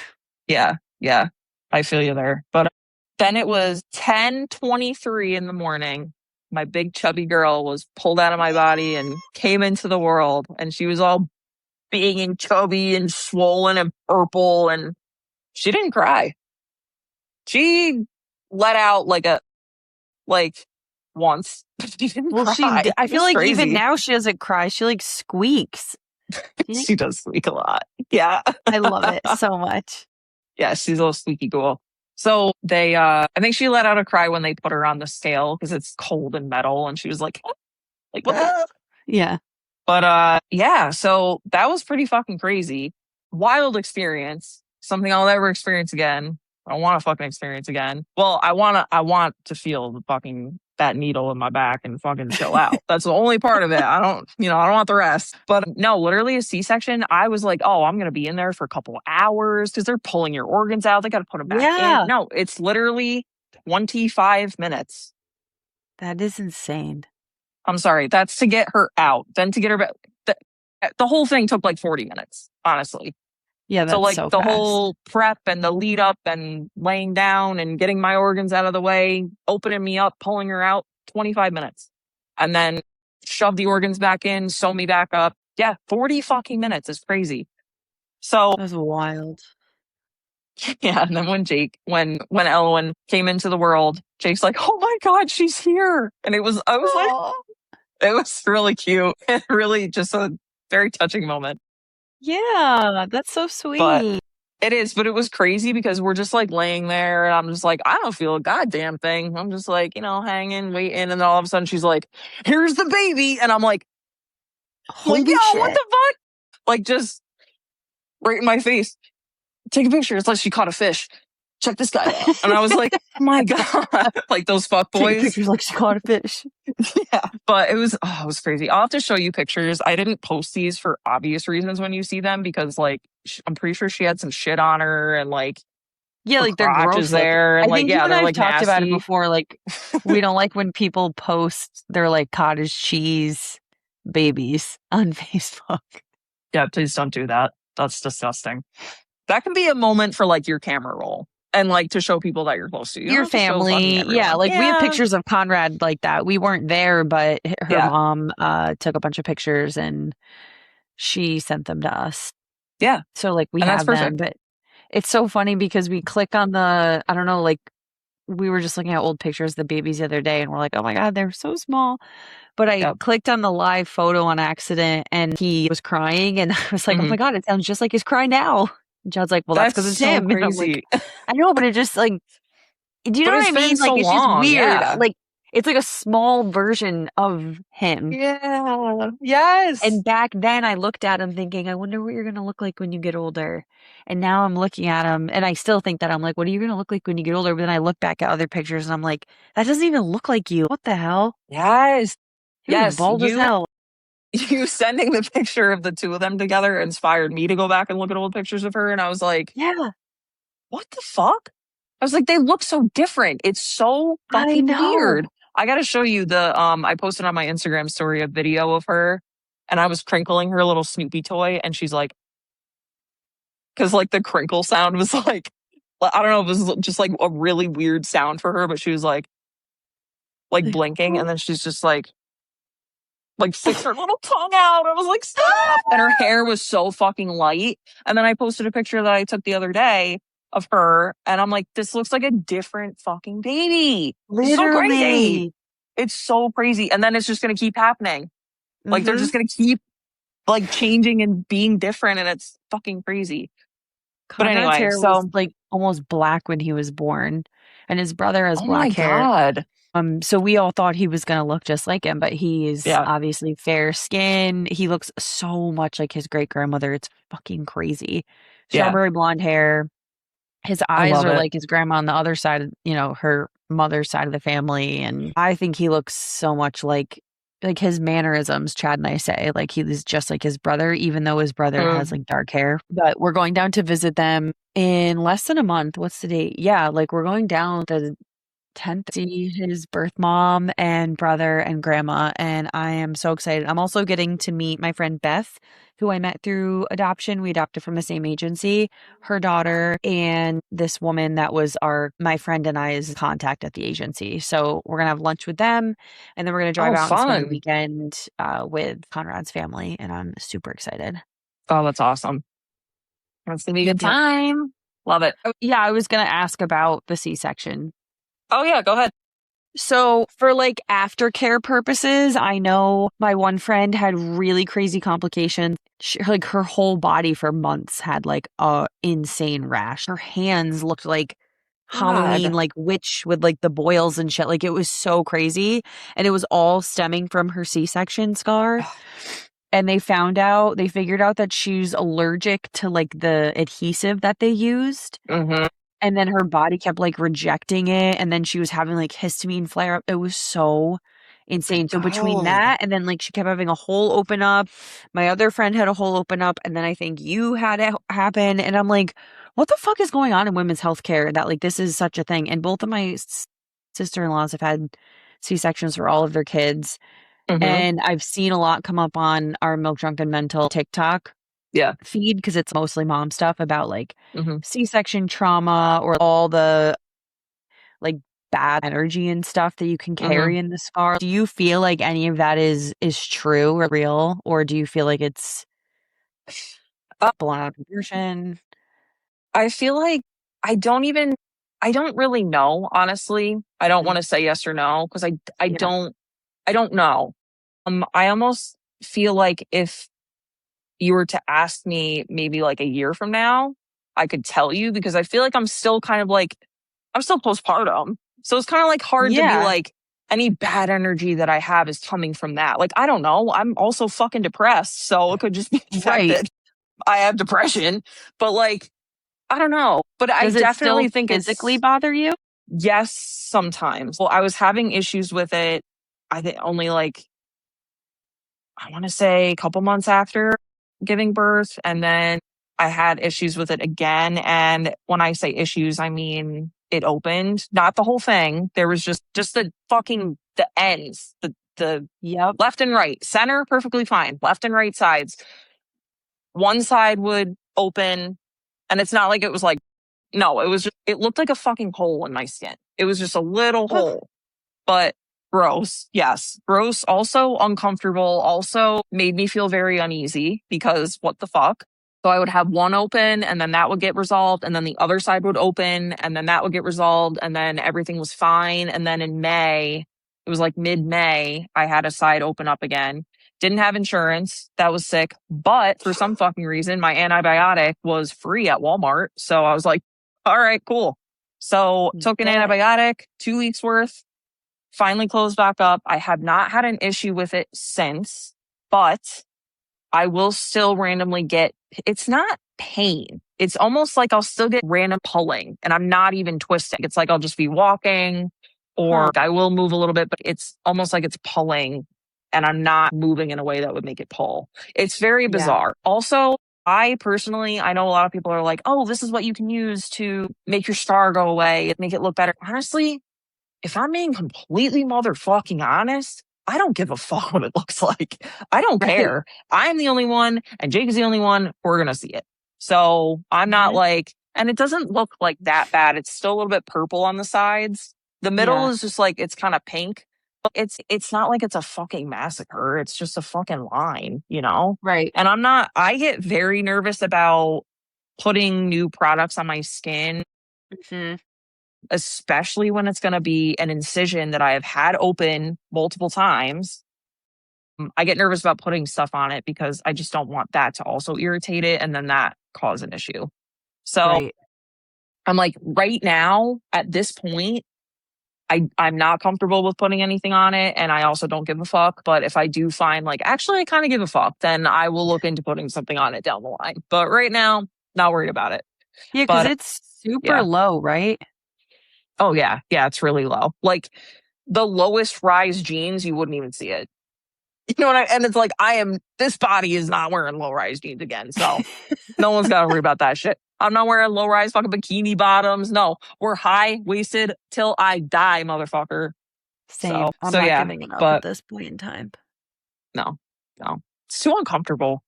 B: Yeah. Yeah. I feel you there. But then it was 10:23 in the morning. My big chubby girl was pulled out of my body and came into the world. And she was all big and chubby and swollen and purple. And she didn't cry. She let out like once. She didn't cry.
A: I feel like even now she doesn't cry. She like squeaks.
B: She does squeak a lot. Yeah.
A: I love it so much.
B: Yeah, she's a little squeaky girl. So they, I think she let out a cry when they put her on the scale because it's cold and metal, and she was like, what the?
A: Yeah.
B: But yeah, so that was pretty fucking crazy. Wild experience. Something I'll never experience again. I don't want to fucking experience again. Well, I want to feel the fucking that needle in my back and fucking chill out. That's the only part of it. I don't want the rest. But no, literally a C-section, I was like, oh, I'm going to be in there for a couple hours because they're pulling your organs out. They got to put them back in. No, it's literally 25 minutes.
A: That is insane.
B: I'm sorry. That's to get her out. Then to get her back. The whole thing took like 40 minutes, honestly.
A: Yeah, that's
B: so like
A: so
B: the
A: fast.
B: whole prep and the lead up and laying down and getting my organs out of the way, opening me up, pulling her out, 25 minutes. And then shove the organs back in, sew me back up. Yeah, 40 fucking minutes is crazy. So
A: that was wild.
B: Yeah, and then when Elwyn came into the world, Jake's like, "Oh my God, she's here!" And I was like, it was really cute and really just a very touching moment.
A: Yeah, that's so sweet.
B: But it is, but it was crazy because we're just like laying there and I'm just like, I don't feel a goddamn thing. I'm just like, hanging, waiting, and then all of a sudden she's like, "Here's the baby," and I'm like,
A: holy
B: yo,
A: shit.
B: what the fuck? Like just right in my face. Take a picture. It's like she caught a fish. Check this guy out. And I was like, oh my God. Like those fuck boys.
A: Take pictures like she caught a fish.
B: Yeah. But it was crazy. I'll have to show you pictures. I didn't post these for obvious reasons when you see them because like I'm pretty sure she had some shit on her and like
A: like they're gross
B: there. And
A: I think you and I've
B: like
A: talked
B: nasty.
A: about it before. Like we don't like when people post their like cottage cheese babies on Facebook.
B: Yeah, please don't do that. That's disgusting. That can be a moment for like your camera roll and like to show people that you're close to.
A: Your family. Yeah. Like we have pictures of Conrad like that. We weren't there, but her mom took a bunch of pictures and she sent them to us.
B: Yeah.
A: So like we have them, but it's so funny because we click on the, I don't know, like we were just looking at old pictures of the babies the other day and we're like, oh my God, they're so small. But I clicked on the live photo on accident and he was crying and I was like, oh my God, it sounds just like his cry now. And John's like, well, that's because it's him.
B: Crazy.
A: Like, I know, but it just like, do you know what I mean? Like, it's just weird.
B: Yeah.
A: Like, it's like a small version of him.
B: Yeah. Yes.
A: And back then I looked at him thinking, I wonder what you're going to look like when you get older. And now I'm looking at him and I still think that I'm like, what are you going to look like when you get older? But then I look back at other pictures and I'm like, that doesn't even look like you. What the hell?
B: Yes.
A: Yes. Bald as hell.
B: You sending the picture of the two of them together inspired me to go back and look at old pictures of her. And I was like,
A: yeah,
B: what the fuck? I was like, they look so different. It's so fucking weird. I got to show you I posted on my Instagram story a video of her and I was crinkling her little Snoopy toy and she's like, because like the crinkle sound was like, I don't know, it was just like a really weird sound for her, but she was like blinking and then she's just like sticks her little tongue out. I was like, stop. And her hair was so fucking light. And then I posted a picture that I took the other day of her. And I'm like, this looks like a different fucking baby.
A: Literally.
B: It's so crazy. It's so crazy. And then it's just going to keep happening. Like they're just going to keep like changing and being different. And it's fucking crazy.
A: Conrad's
B: but anyway,
A: hair was like almost black when he was born. And his brother has black hair.
B: God.
A: So we all thought he was going to look just like him, but he is obviously fair skin. He looks so much like his great grandmother. It's fucking crazy. Strawberry blonde hair. His eyes are like his grandma on the other side, her mother's side of the family. And I think he looks so much like his mannerisms, Chad and I say, like he was just like his brother, even though his brother has like dark hair. But we're going down to visit them in less than a month. What's the date? Yeah, like we're going down the 10th to see his birth mom and brother and grandma, and I am so excited. I'm also getting to meet my friend Beth, who I met through adoption. We adopted from the same agency, her daughter, and this woman that was my friend and I's contact at the agency. So we're gonna have lunch with them, and then we're gonna drive out and spend the weekend with Conrad's family, and I'm super excited.
B: Oh, that's awesome. That's gonna be a good time. Love it.
A: Yeah, I was gonna ask about the C-section.
B: Oh, yeah, go ahead.
A: So for like aftercare purposes, I know my one friend had really crazy complications. Like her whole body for months had like a insane rash. Her hands looked like Halloween,
B: God.
A: like witch with like the boils and shit. Like it was so crazy. And it was all stemming from her C-section scar. And they figured out that she's allergic to like the adhesive that they used.
B: Mm-hmm.
A: And then her body kept like rejecting it. And then she was having like histamine flare up. It was so insane. So between
B: Oh.
A: that and then like she kept having a hole open up. My other friend had a hole open up. And then I think you had it happen. And I'm like, what the fuck is going on in women's healthcare that like this is such a thing? And both of my sister-in-laws have had C-sections for all of their kids.
B: Mm-hmm.
A: And I've seen a lot come up on our Milk Drunken Mental TikTok
B: Yeah.
A: feed because it's mostly mom stuff about like
B: Mm-hmm.
A: C-section trauma or all the like bad energy and stuff that you can
B: Mm-hmm.
A: carry in the scar. Do you feel like any of that is true or real, or do you feel like it's blown out of proportion?
B: I feel like I don't even I don't really know, honestly. I don't
A: Mm,
B: want to say yes or no because
A: yeah.
B: I don't know. I almost feel like if you were to ask me maybe like a year from now, I could tell you because I feel like I'm still kind of like I'm still postpartum. So it's kind of like hard to be
A: Yeah.
B: like any bad energy that I have is coming from that. Like I don't know. I'm also fucking depressed, so it could just be the fact
A: Right.
B: that I have depression, but like I don't know, but I
A: Does it still
B: definitely think
A: physically
B: it's
A: bother you?
B: yes, sometimes. Well, I was having issues with it, I think only like, I want to say a couple months after giving birth. And then I had issues with it again. And when I say issues, I mean it opened, not the whole thing. There was just the fucking, the ends, the
A: Yep.
B: left and right, center, perfectly fine. Left and right sides. One side would open. And it's not like it was like, no, it was just, it looked like a fucking hole in my skin. It was just a little
A: Ugh.
B: hole, but gross. Yes. Gross. Also uncomfortable. Also made me feel very uneasy because what the fuck? So I would have one open and then that would get resolved. And then the other side would open and then that would get resolved. And then everything was fine. And then in May, it was like mid May, I had a side open up again. Didn't have insurance. That was sick. But for some fucking reason, my antibiotic was free at Walmart. So I was like, all right, cool. So took an
A: Bet.
B: antibiotic, 2 weeks worth, finally closed back up. I have not had an issue with it since, but I will still randomly get, it's not pain. It's almost like I'll still get random pulling and I'm not even twisting. It's like I'll just be walking
A: Huh.
B: or I will move a little bit, but it's almost like it's pulling and I'm not moving in a way that would make it pull. It's very
A: Yeah.
B: bizarre. Also, I personally, I know a lot of people are like, oh, this is what you can use to make your scar go away, make it look better. Honestly, if I'm being completely motherfucking honest, I don't give a fuck what it looks like. I don't
A: Right.
B: care. I'm the only one and Jake is the only one who are going to see it. So I'm not
A: Mhm.
B: like, and it doesn't look like that bad. It's still a little bit purple on the sides. The middle
A: Yeah.
B: is just like, it's kind of pink. But it's not like it's a fucking massacre. It's just a fucking line, you know?
A: Right.
B: And I get very nervous about putting new products on my skin,
A: Mhm.
B: especially when it's going to be an incision that I have had open multiple times. I get nervous about putting stuff on it because I just don't want that to also irritate it and then that cause an issue. So
A: Right.
B: I'm like, right now at this point, I'm not comfortable with putting anything on it. And I also don't give a fuck. But if I do find like, actually, I kind of give a fuck, then I will look into putting something on it down the line. But right now, not worried about it.
A: Yeah, because
B: But
A: it's super
B: yeah.
A: low, right?
B: Oh, yeah. Yeah. It's really low. Like the lowest rise jeans, you wouldn't even see it. You know what and it's like, this body is not wearing low rise jeans again. So no one's got to worry about that shit. I'm not wearing low rise fucking bikini bottoms. No, we're high waisted till I die, motherfucker.
A: Same. I'm
B: So
A: not
B: yeah,
A: giving it up at
B: but
A: this point in time.
B: no, no, it's too uncomfortable.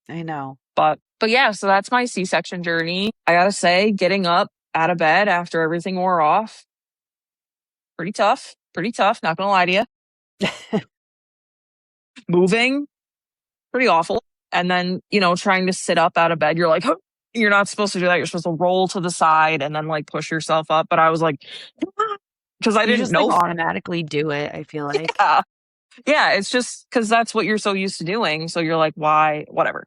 A: I know.
B: But yeah, so that's my C-section journey. I gotta say, getting up out of bed after everything wore off, pretty tough. Pretty tough. Not gonna lie to you. Moving, pretty awful. And then, trying to sit up out of bed, you're like, "Huh." You're not supposed to do that. You're supposed to roll to the side and then like push yourself up. But I was like, because I
A: You
B: didn't
A: just like
B: know.
A: automatically do it, I feel like.
B: Yeah. Yeah. It's just because that's what you're so used to doing. So you're like, why? Whatever.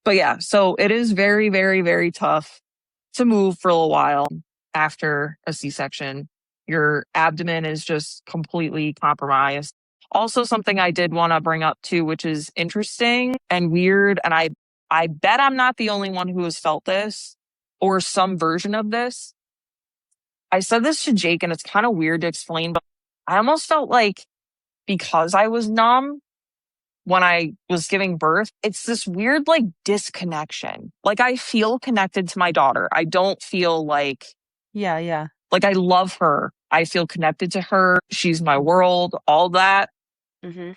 B: But yeah, so it is very, very, very tough to move for a little while. after a C-section. Your abdomen is just completely compromised. Also, something I did want to bring up too, which is interesting and weird, and I bet I'm not the only one who has felt this or some version of this. I said this to Jake, and it's kind of weird to explain, but I almost felt like because I was numb when I was giving birth, it's this weird like disconnection. Like I feel connected to my daughter. I don't feel
A: Yeah.
B: like I love her. I feel connected to her. She's my world, all that.
A: Mm-hmm.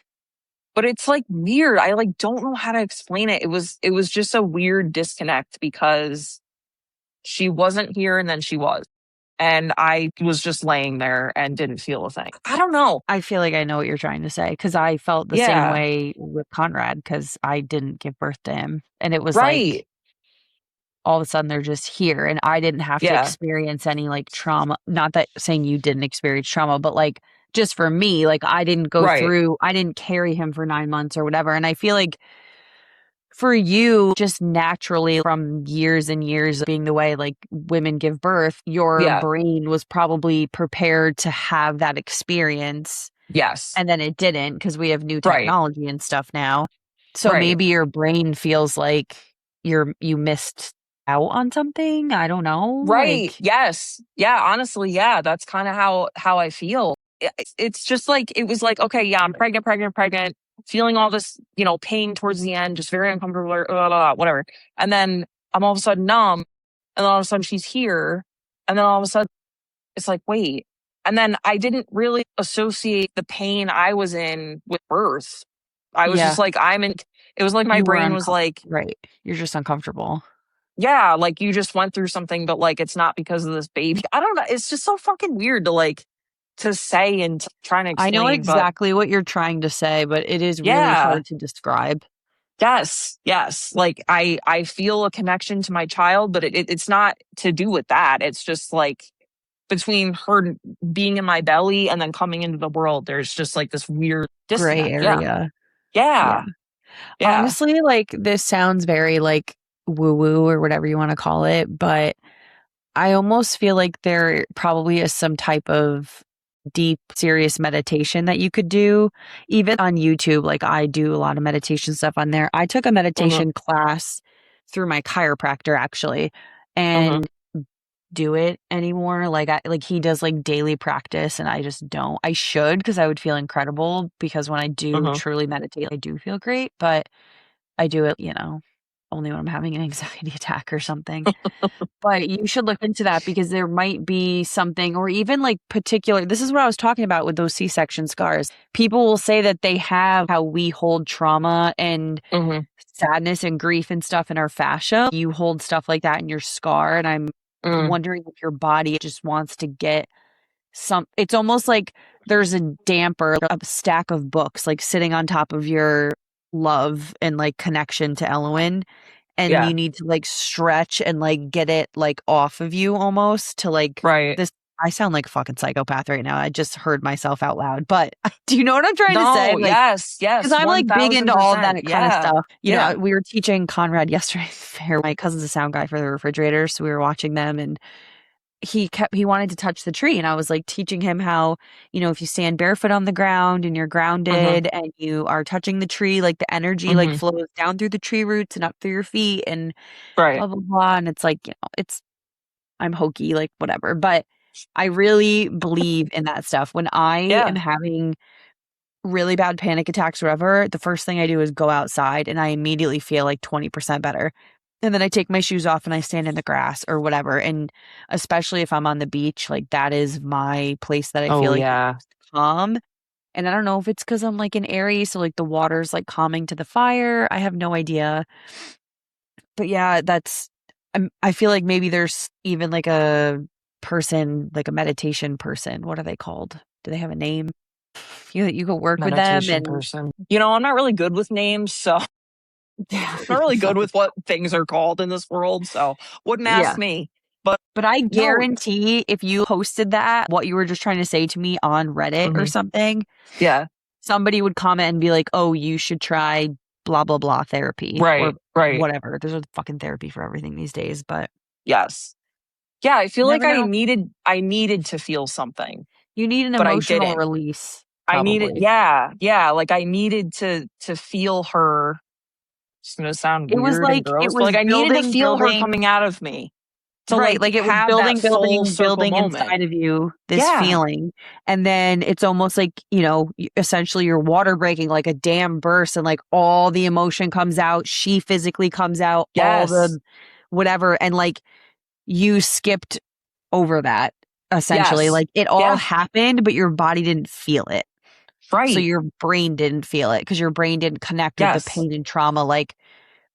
B: But it's like weird. I like don't know how to explain it. It was just a weird disconnect because she wasn't here and then she was. And I was just laying there and didn't feel a thing. I don't know.
A: I feel like I know what you're trying to say because I felt the same
B: Yeah.
A: way with Conrad because I didn't give birth to him. And it was like
B: Right.
A: all of a sudden they're just here and I didn't have to
B: Yeah.
A: experience any like trauma. Not that saying you didn't experience trauma, but like just for me, like I didn't
B: Right.
A: I didn't carry him for 9 months or whatever. And I feel like for you, just naturally from years and years being the way like women give birth, your
B: Yeah.
A: brain was probably prepared to have that experience.
B: Yes.
A: And then it didn't because we have new
B: Right.
A: technology and stuff now. So
B: Right.
A: maybe your brain feels like you missed out on something. I don't know.
B: Right.
A: Like,
B: Yes. Yeah. Honestly, yeah. That's kind of how I feel. It's just like it was like, okay, yeah, I'm pregnant, feeling all this, pain towards the end, just very uncomfortable, blah, blah, blah, whatever. And then I'm all of a sudden numb, and then all of a sudden she's here, and then all of a sudden it's like, wait. And then I didn't really associate the pain I was in with birth. I was
A: yeah,
B: just like, I'm in. It was like my
A: you were
B: brain was like,
A: right. You're just uncomfortable.
B: yeah, like you just went through something, but like it's not because of this baby. I don't know. It's just so fucking weird to say and trying to
A: I know
B: explain. But
A: exactly what you're trying to say, but it is really
B: yeah,
A: hard to describe.
B: yes. Like I feel a connection to my child, but it's not to do with that. It's just like between her being in my belly and then coming into the world, there's just like this weird
A: Gray
B: disconnect. Yeah,
A: area. Yeah.
B: yeah, yeah.
A: Honestly, like this sounds very like woo woo or whatever you want to call it, but I almost feel like there probably is some type of deep, serious meditation that you could do, even on YouTube. Like I do a lot of meditation stuff on there. I took a
B: Uh-huh,
A: meditation class through my chiropractor actually,
B: uh-huh,
A: and do it anymore. Like he does like daily practice and I just don't. I should because I would feel incredible because when I do
B: uh-huh.
A: truly meditate, I do feel great, but I do it, only when I'm having an anxiety attack or something. But you should look into that because there might be something or even like particular this is what I was talking about with those C-section scars. People will say that they have how we hold trauma and
B: Mhm,
A: sadness and grief and stuff in our fascia. You hold stuff like that in your scar and I'm
B: mm,
A: wondering if your body just wants to get it's almost like there's a damper, a stack of books like sitting on top of your love and like connection to Elowen and
B: yeah,
A: you need to like stretch and like get it like off of you almost to like
B: right.
A: this. I sound like a fucking psychopath right now. I just heard myself out loud, but do you know what I'm trying to say?
B: No,
A: Like, because
B: yes,
A: I'm like big into all of
B: 1000%.
A: that kind of
B: Yeah,
A: stuff.
B: yeah.
A: We were teaching Conrad yesterday. Fair. My cousin's a sound guy for the refrigerator, so we were watching them, and he wanted to touch the tree, and I was like teaching him how if you stand barefoot on the ground and you're
B: Uh-huh,
A: grounded and you are touching the tree, like the energy like
B: mhm,
A: flows down through the tree roots and up through your feet and
B: right.
A: blah blah blah. And it's like it's I'm hokey, like whatever, but I really believe in that stuff. When I am
B: Yeah,
A: having really bad panic attacks or whatever, the first thing I do is go outside and I immediately feel like 20% better. And then I take my shoes off and I stand in the grass or whatever. And especially if I'm on the beach, like that is my place that I
B: oh,
A: feel like the
B: yeah.
A: most calm. And I don't know if it's because I'm like an Aries, so like the water's like calming to the fire. I have no idea. But yeah, I feel like maybe there's even like a person, like a meditation person. What are they called? Do they have a name? You could work with them
B: Meditation
A: and
B: person. I'm not really good with names, so I'm not really good
A: fucking
B: with what things are called in this world, so wouldn't ask
A: yeah.
B: me. But
A: But I
B: no,
A: guarantee if you posted that, what you were just trying to say to me on Reddit or
B: mhm,
A: something,
B: yeah,
A: somebody would comment and be like, "Oh, you should try blah blah blah therapy or
B: right, right.
A: whatever." There's a fucking therapy for everything these days, but
B: Yes. Yeah, I feel like
A: Never know.
B: I needed to feel something,
A: You need an
B: but I
A: emotional
B: didn't.
A: release,
B: I needed,
A: probably.
B: yeah, like I needed to feel her. It's gonna sound
A: It was
B: weird and
A: like it
B: gross, but like
A: was
B: I needed to
A: building,
B: feel her
A: building.
B: coming out of me to
A: Right,
B: like
A: like it was
B: have that
A: building,
B: full
A: building,
B: circle
A: building
B: moment.
A: inside of you, this
B: Yeah.
A: feeling. And then it's almost like, essentially your water breaking, like a dam bursts, and like all the emotion comes out. She physically comes out, all
B: Yes.
A: the whatever. And like you skipped over that, essentially.
B: Yes.
A: Like it all
B: Yeah.
A: happened, but your body didn't feel it. So
B: Right.
A: your brain didn't feel it because your brain didn't connect with the
B: Yes.
A: pain and trauma. Like,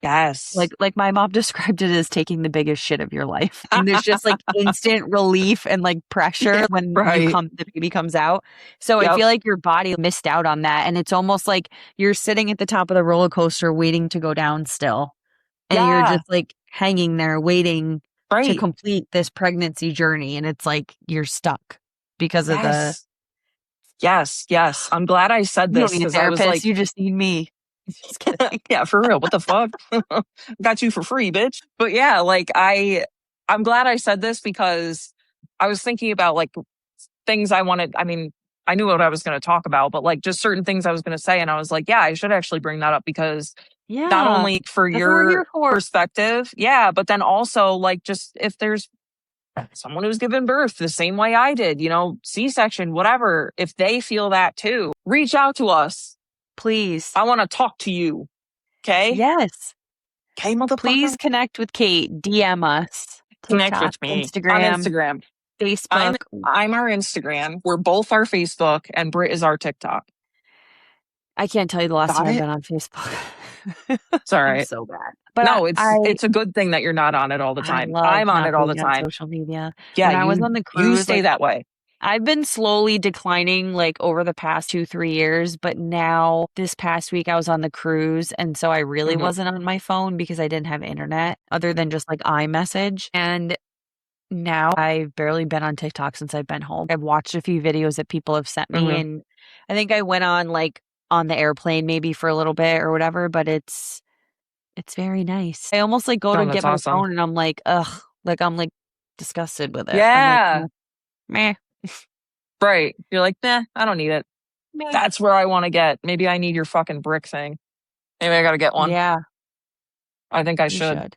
B: Yes.
A: like my mom described it as taking the biggest shit of your life. And there's just like instant relief and like pressure when
B: Right.
A: the baby comes out. So I
B: Yep.
A: feel like your body missed out on that. And it's almost like you're sitting at the top of the roller coaster waiting to go down still. And you're
B: Yeah.
A: just like hanging there waiting to
B: Right.
A: complete this pregnancy journey. And it's like you're stuck because of the,
B: Yes. Yes. Yes. I'm glad I said
A: you don't
B: this
A: need a
B: because I was
A: therapist.
B: like,
A: You just need me. Just kidding.
B: yeah, for real. What the fuck? Got you for free, bitch. But yeah, like I'm glad I said this because I was thinking about like things I wanted. I mean, I knew what I was going to talk about, but like just certain things I was going to say. And I was like, yeah, I should actually bring that up because not
A: Yeah.
B: only for
A: That's what we're
B: your
A: here for.
B: perspective, yeah, but then also like just if there's someone who's given birth the same way I did, C-section, whatever, if they feel that too, reach out to us.
A: Please.
B: I want to talk to you. Okay.
A: Yes.
B: Okay, motherfucker.
A: Please connect with Cait. DM us.
B: Connect
A: TikTok,
B: with me on
A: Instagram,
B: Instagram. I'm
A: Facebook.
B: I'm our Instagram. We're both our Facebook, and Britt is our TikTok.
A: I can't tell you the last
B: Got
A: time I've
B: it?
A: been on Facebook.
B: It's all
A: I'm
B: right.
A: so bad. But
B: No,
A: I
B: it's a good thing that you're not on it all the
A: I
B: time.
A: love
B: I'm on
A: not
B: it all the
A: being on
B: time.
A: social media.
B: Yeah,
A: When I was
B: you
A: on the
B: you
A: cruise,
B: stay
A: like
B: that way.
A: I've been slowly declining like over the past 2-3 years, but now this past week I was on the cruise, and so I really
B: Mhm.
A: wasn't on my phone because I didn't have internet other than just like iMessage. And now I've barely been on TikTok since I've been home. I've watched a few videos that people have sent me,
B: Mhm.
A: and I think I went on like on the airplane maybe for a little bit or whatever, but it's very nice. I almost like go
B: Oh,
A: to get
B: that's
A: my
B: awesome.
A: phone and I'm like, ugh, like I'm like disgusted with it. I'm like,
B: Yeah.
A: meh,
B: Right. You're like, nah, I don't need it.
A: meh.
B: That's where I want to get. Maybe I need your fucking brick thing. Maybe I got to get one.
A: Yeah,
B: I think I
A: you
B: should.
A: should.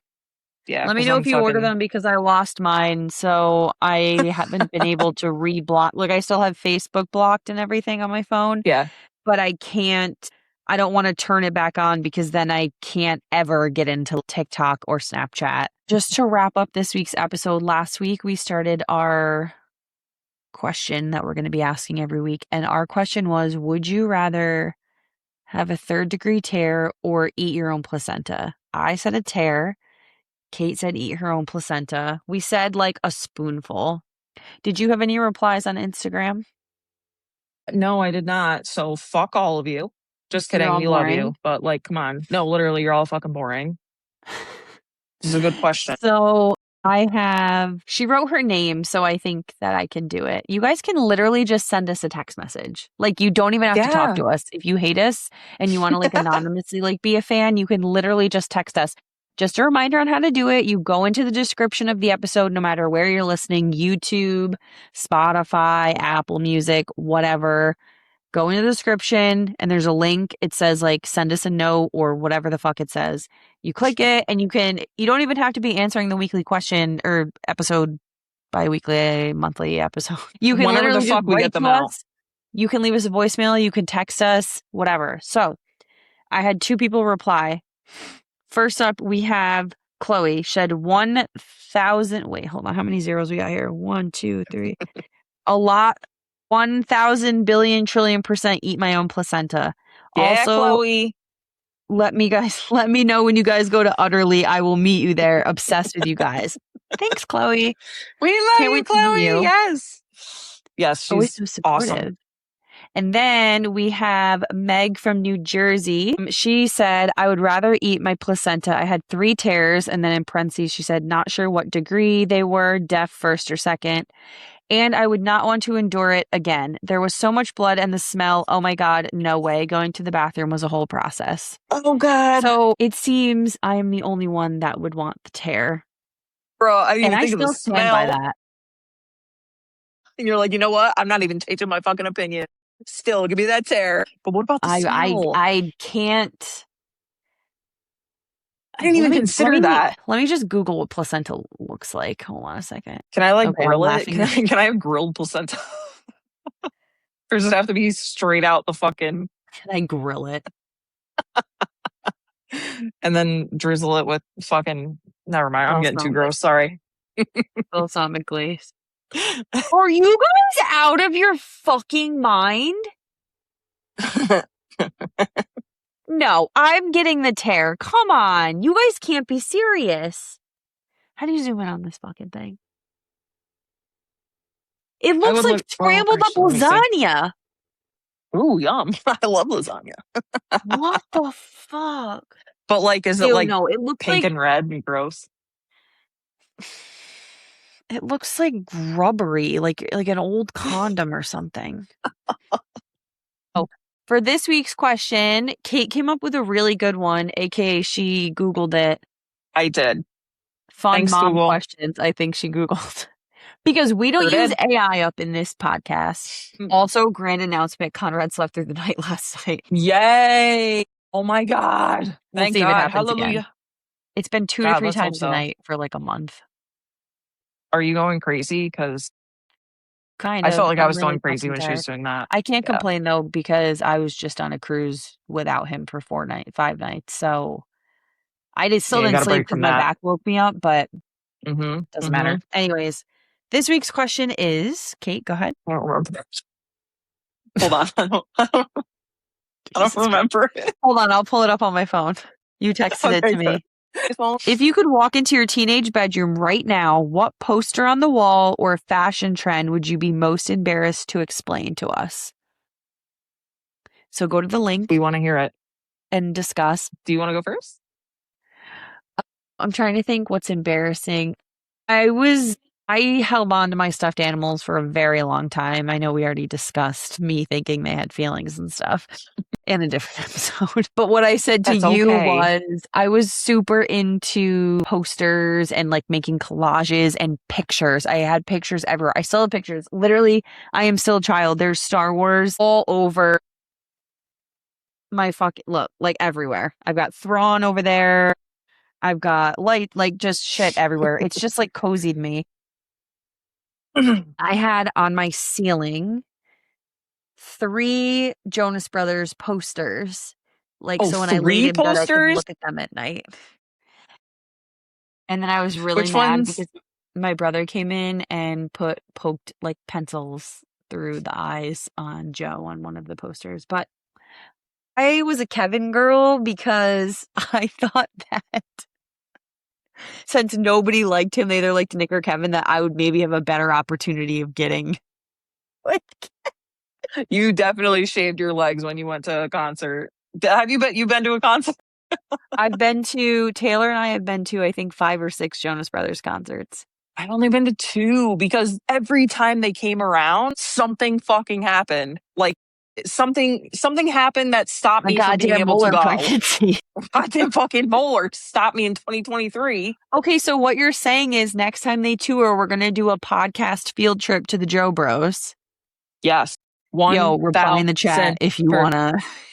B: Yeah,
A: Let me
B: because
A: know
B: I'm
A: if you order
B: fucking.
A: them because I lost mine, so I haven't been able to reblock. Like I still have Facebook blocked and everything on my phone,
B: Yeah.
A: but I don't want to turn it back on because then I can't ever get into TikTok or Snapchat. Just to wrap up this week's episode, last week we started our question that we're going to be asking every week. And our question was, would you rather have a third-degree tear or eat your own placenta? I said a tear. Cait said eat her own placenta. We said like a spoonful. Did you have any replies on Instagram?
B: No, I did not. So fuck all of you. Just
A: You're
B: kidding.
A: all
B: We love
A: boring.
B: you. But like, come on. No, literally, you're all fucking boring. This is a good question.
A: So she wrote her name, so I think that I can do it. You guys can literally just send us a text message. Like, you don't even have to talk
B: Yeah.
A: to us. If you hate us and you want to like anonymously like be a fan, you can literally just text us. Just a reminder on how to do it. You go into the description of the episode, no matter where you're listening, YouTube, Spotify, Apple Music, whatever. Go into the description and there's a link. It says like send us a note or whatever the fuck it says. You click it and you don't even have to be answering the weekly question or episode, bi-weekly, monthly episode. You can
B: Whenever the
A: literally just
B: fuck we
A: write
B: get them
A: to
B: out.
A: us. You can leave us a voicemail. You can text us, whatever. So I had 2 people reply. First up, we have Chloe. She had 1,000. Wait, hold on. How many zeros we got here? 1, 2, 3. A lot. 1,000 billion trillion % eat my own placenta.
B: Yeah,
A: Also,
B: Chloe.
A: let me know when you guys go to Utterly. I will meet you there. Obsessed with you guys. Thanks, Chloe.
B: We love
A: Can't
B: you,
A: wait to meet
B: Chloe.
A: you.
B: Yes. Yes,
A: Always
B: she's
A: so
B: awesome.
A: supportive. And then we have Meg from New Jersey. She said, I would rather eat my placenta. I had 3 tears. And then in parentheses, she said, not sure what degree they were, deaf first or second. And I would not want to endure it again. There was so much blood and the smell. Oh my God, no way. Going to the bathroom was a whole process.
B: Oh, God.
A: So it seems I am the only one that would want the tear.
B: Bro, I didn't
A: And
B: even
A: I
B: think of the
A: still stand by
B: smell.
A: that.
B: And you're like, you know what? I'm not even changing my fucking opinion. Still, give me that tear. But what about the smell?
A: I can't.
B: I didn't even consider that.
A: Let me just Google what placenta looks like. Hold on a second.
B: Can I like
A: Okay,
B: grill
A: I'm
B: it?
A: laughing.
B: Can I have grilled placenta? Or does it have to be straight out the fucking
A: Can I grill it?
B: and then drizzle it with fucking never mind. I'm getting too
A: Balsamic.
B: gross. Sorry.
A: Balsamic glaze. Are you guys out of your fucking mind? No, I'm getting the tear. Come on. You guys can't be serious. How do you zoom in on this fucking thing? It looks like scrambled up lasagna.
B: Ooh, yum. I love lasagna.
A: What the fuck?
B: But like, is it like
A: no, it looks
B: pink
A: like
B: and red and gross?
A: it looks like rubbery, like an old condom or something. Oh, for this week's question, Cait came up with a really good one, aka she Googled it.
B: I did.
A: Fun
B: Thanks,
A: mom
B: Google.
A: questions, I think she Googled. Because we don't use AI up in this podcast. Also, grand announcement, Conrad slept through the night last night.
B: Yay! Oh my God.
A: Thank God. If it happens Hallelujah. Again. It's been 2 to 3 times a night for like a month.
B: Are you going crazy? Because
A: kind of.
B: I felt like I was really going crazy when she was doing that.
A: I can't complain though, because I was just on a cruise without him for 5 nights. So I still didn't sleep because my back woke me up, but doesn't matter. Anyways, this week's question is, Cait, go ahead.
B: I don't remember. Hold on. I don't remember it.
A: Hold on, I'll pull it up on my phone. You texted it to me. If you could walk into your teenage bedroom right now, what poster on the wall or fashion trend would you be most embarrassed to explain to us? So go to the link.
B: We want to hear it.
A: And discuss.
B: Do you want to go first?
A: I'm trying to think what's embarrassing. I held on to my stuffed animals for a very long time. I know we already discussed me thinking they had feelings and stuff in a different episode. But what I said to you was I was super into posters and like making collages and pictures. I had pictures everywhere. I still have pictures. Literally, I am still a child. There's Star Wars all over my like everywhere. I've got Thrawn over there. I've got light, like just shit everywhere. It's just like cozied me. I had on my ceiling 3 Jonas Brothers posters. Like, so when I laid in bed, I could look at them at night. And then I was really mad because my brother came in and poked like pencils through the eyes on Joe on one of the posters. But I was a Kevin girl because I thought that since nobody liked him, they either liked Nick or Kevin, that I would maybe have a better opportunity of getting. Like,
B: you definitely shaved your legs when you went to a concert. Have you been to a concert?
A: Taylor and I have been to, I think, 5 or 6 Jonas Brothers concerts.
B: I've only been to 2 because every time they came around, something fucking happened. Like something happened that stopped me from being able to go.
A: Pregnancy.
B: Goddamn fucking Molar stopped me in 2023.
A: Okay, so what you're saying is next time they tour, we're going to do a podcast field trip to the Joe Bros.
B: Yes.
A: Reply in the chat if you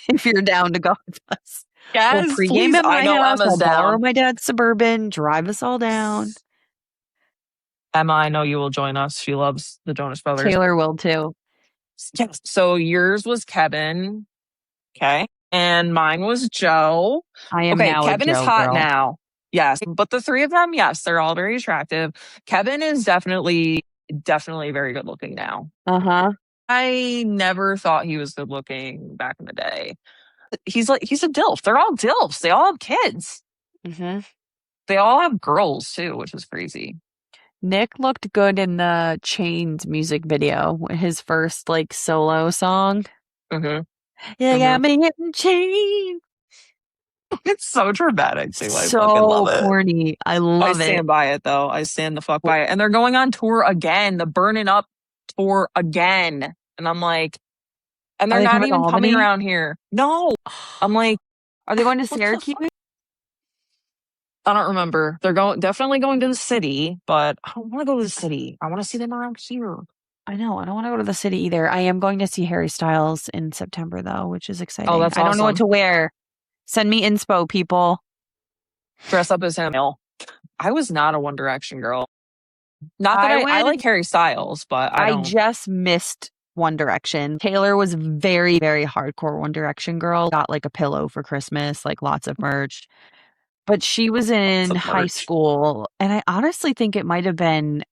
A: if you're down to go with us.
B: Yes,
A: we'll pregame at my house. I'll borrow my dad's Suburban, drive us all down.
B: Emma, I know you will join us. She loves the Jonas Brothers.
A: Taylor will too.
B: Yes. So yours was Kevin. Okay. And mine was Joe.
A: I am now
B: Kevin
A: a Joe
B: is hot
A: girl.
B: now. Yes. But the 3 of them, yes, they're all very attractive. Kevin is definitely very good looking now.
A: Uh-huh.
B: I never thought he was good looking back in the day. He's a DILF. They're all DILFs. They all have kids.
A: Mm-hmm.
B: They all have girls too, which is crazy.
A: Nick looked good in the Chains music video, his first like solo song.
B: Mm-hmm.
A: Yeah, got me in chains.
B: It's so dramatic too. I
A: so
B: fucking love it.
A: Corny. I love it.
B: I stand by it though. I stand the fuck by it. And they're going on tour again, the Burning Up tour again. And I'm like, and they're not even coming around here. No. I'm like,
A: are they going to Syracuse?
B: I don't remember. They're definitely going to the city, but I don't want to go to the city. I want to see them around here.
A: I know. I don't want to go to the city either. I am going to see Harry Styles in September, though, which is
B: Oh,
A: exciting.
B: that's
A: I don't know what
B: awesome.
A: to wear. Send me inspo, people.
B: Dress up as him. I was not a One Direction girl. Not that
A: I
B: I
A: went,
B: like Harry Styles, but I
A: I
B: don't.
A: just missed One Direction. Taylor was very, very hardcore One Direction girl. Got like a pillow for Christmas, like lots of merch. But she was
B: Lots
A: in
B: of
A: high
B: merch.
A: school, and I honestly think it might have been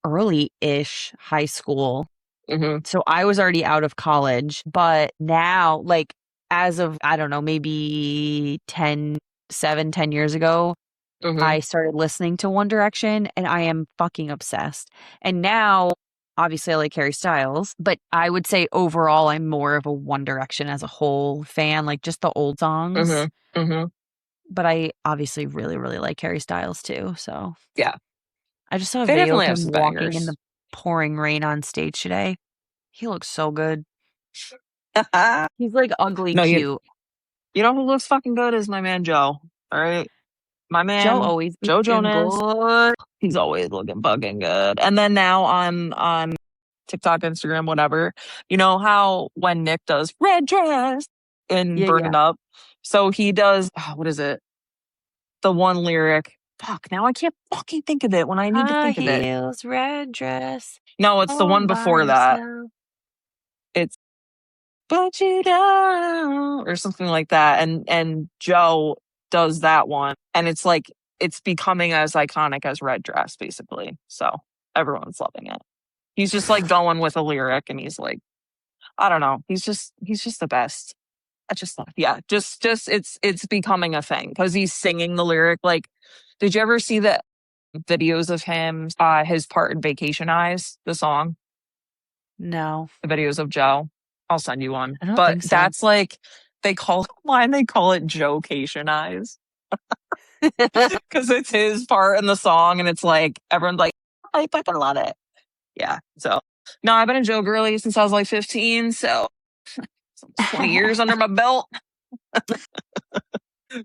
A: early-ish high school.
B: Mm-hmm.
A: So I was already out of college, but now, like, as of, I don't know, maybe 10 years ago,
B: Mm-hmm.
A: I started listening to One Direction and I am fucking obsessed. And now, obviously, I like Harry Styles, but I would say overall, I'm more of a One Direction as a whole fan, like just the old songs.
B: Mm-hmm. Mm-hmm.
A: But I obviously really, really like Harry Styles too. So
B: Yeah.
A: I just saw a
B: They
A: video of
B: definitely have
A: him
B: some
A: walking in the
B: bangers.
A: pouring rain on stage today. He looks so good. He's like ugly
B: No,
A: cute.
B: you know who looks fucking good is my man Joe. All right. My
A: Joe
B: man,
A: always
B: Joe
A: looking
B: Jonas.
A: good.
B: He's always looking fucking good. And then now on TikTok, Instagram, whatever, you know how when Nick does red dress and
A: Yeah,
B: burn
A: yeah.
B: it up. So he does, what is it? The one lyric. Fuck, now I can't fucking think of it when I need to
A: High
B: think of it.
A: heels, red dress,
B: No, it's the
A: all
B: one
A: by
B: before that.
A: yourself.
B: It's but you don't or something like that. And Joe does that one. And it's like it's becoming as iconic as red dress, basically. So everyone's loving it. He's just like going with a lyric and he's like, I don't know. He's just the best. I just thought, yeah, just it's becoming a thing because he's singing the lyric. Like, did you ever see the videos of him, his part in Vacation Eyes, the song,
A: No,
B: the videos of Joe? I'll send you one.
A: I don't
B: But
A: think so.
B: that's like they call it Joecation Eyes because it's his part in the song and it's like everyone's like, I fucking love it. Yeah. So no, I've been a Joe girly since I was like 15. So it's almost 20 years under my belt.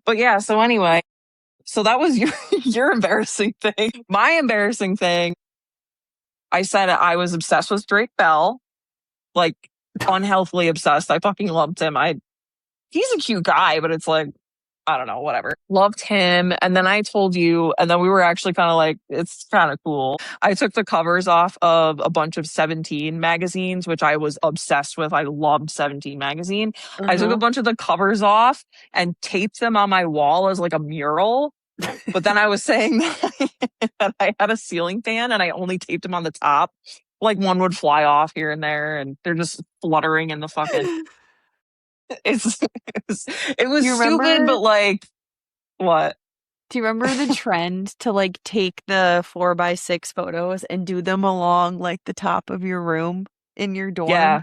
B: But yeah, so anyway, so that was your embarrassing thing. My embarrassing thing, I said I was obsessed with Drake Bell, like unhealthily obsessed. I fucking loved him. He's a cute guy, but it's like I don't know, whatever. Loved him. And then I told you, and then we were actually kind of like, it's kind of cool. I took the covers off of a bunch of 17 magazines, which I was obsessed with. I loved 17 magazine. I took a
A: Uh-huh.
B: bunch of the covers off and taped them on my wall as like a mural. But then I was saying that I had a ceiling fan and I only taped them on the top. Like one would fly off here and there and they're just fluttering in the fucking. It's, it was
A: You
B: stupid,
A: remember?
B: but like, what?
A: Do you remember the trend to like take the 4x6 photos and do them along like the top of your room in your dorm?
B: Yeah.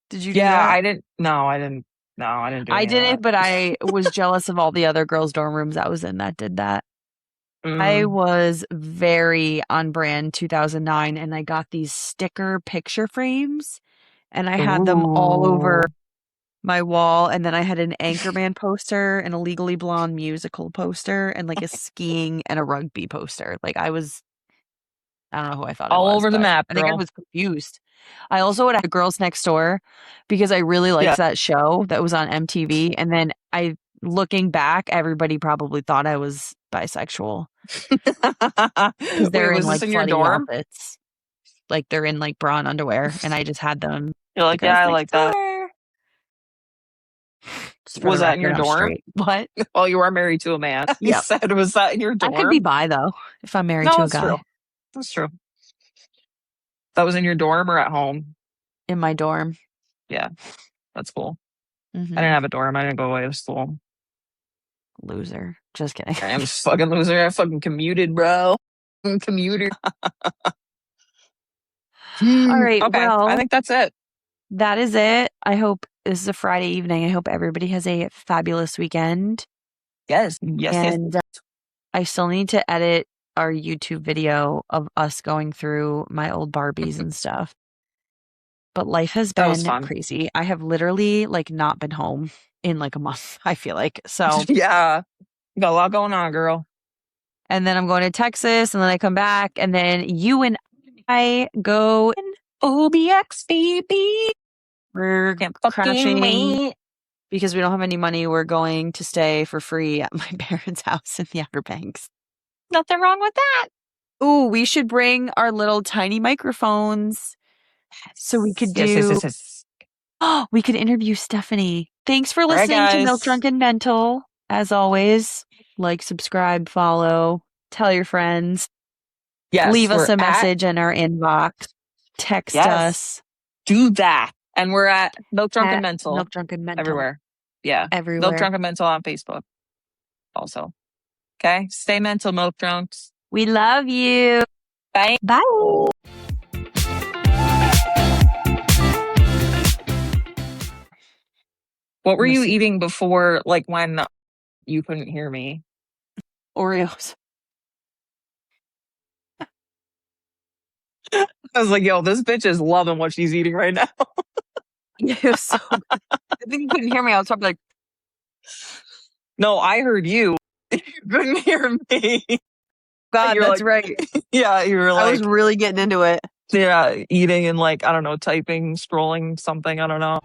A: Did you do
B: Yeah.
A: that?
B: I didn't. No, I didn't. No, I didn't do
A: I
B: any of that.
A: didn't, but I was jealous of all the other girls' dorm rooms I was in that did that. I
B: Mm.
A: was very on brand 2009 and I got these sticker picture frames and I had them all over
B: Ooh.
A: my wall. And then I had an Anchorman poster and a Legally Blonde musical poster and like a skiing and a rugby poster. Like I don't know who I thought I
B: All
A: was,
B: over the
A: but
B: map,
A: I think I
B: girl.
A: was confused. I also would have Girls Next Door because I really
B: Yeah.
A: liked that show that was on MTV. And then looking back, everybody probably thought I was bisexual because
B: Wait,
A: they're in
B: was this
A: like
B: in your
A: slutty
B: dorm?
A: outfits. Like they're in like bra and underwear. And I just had them
B: You're
A: the
B: like, yeah,
A: girls
B: I
A: next
B: like that.
A: door. Just for the
B: Was that in your
A: record, I'm
B: dorm?
A: straight. What?
B: Well, you are married to a man. I
A: Yep.
B: said, was that in your
A: I could be
B: dorm?
A: bi though if I'm married
B: No,
A: to a
B: that's true.
A: guy
B: That's true. That was in your dorm or at home?
A: in my dorm.
B: Yeah, that's cool. I
A: Hmm.
B: didn't have a dorm. I didn't go away to school.
A: Loser. Just kidding.
B: I am a fucking loser. I fucking commuted, bro. Commuter.
A: All right.
B: Okay, I
A: Well,
B: think that's it.
A: that is it. I hope this is a Friday evening. I hope everybody has a fabulous weekend.
B: Yes, yes, yes.
A: And I still need to edit our YouTube video of us going through my old Barbies and stuff. But life has
B: That was
A: been
B: fun.
A: crazy. I have literally like not been home in like a month, I feel like. So
B: Yeah. You got a lot going on, girl.
A: And then I'm going to Texas, and then I come back, and then you and I go in
B: OBX, baby.
A: We're
B: Can't fucking
A: crashing
B: wait.
A: because we don't have any money. We're going to stay for free at my parents' house in the Outer Banks.
B: Nothing wrong with that.
A: Ooh, we should bring our little tiny microphones so we could do.
B: Yes.
A: Oh, we could interview Stephanie. Thanks for
B: All right,
A: listening to
B: guys.
A: Milk Drunk and Mental. As always, like, subscribe, follow, tell your friends.
B: Yes,
A: leave us
B: we're
A: a message in our inbox. Text
B: Yes.
A: us.
B: Do that. And we're at Milk Drunk and
A: At
B: Mental
A: Milk Drunk and Mental.
B: everywhere. Yeah.
A: Everywhere.
B: Milk Drunk and Mental on Facebook also. Okay. Stay mental, Milk Drunks.
A: We love you.
B: Bye.
A: Bye.
B: What were you eating before, like when you couldn't hear me?
A: Oreos.
B: I was like, yo, this bitch is loving what she's eating right now.
A: Yeah, it was so good. I think you couldn't hear me. I was probably like,
B: no, I heard you. You couldn't hear me.
A: God,
B: You're
A: that's
B: like,
A: right.
B: Yeah, you were like,
A: I was really getting into it.
B: Yeah, eating and like, I don't know, typing, scrolling something. I don't know.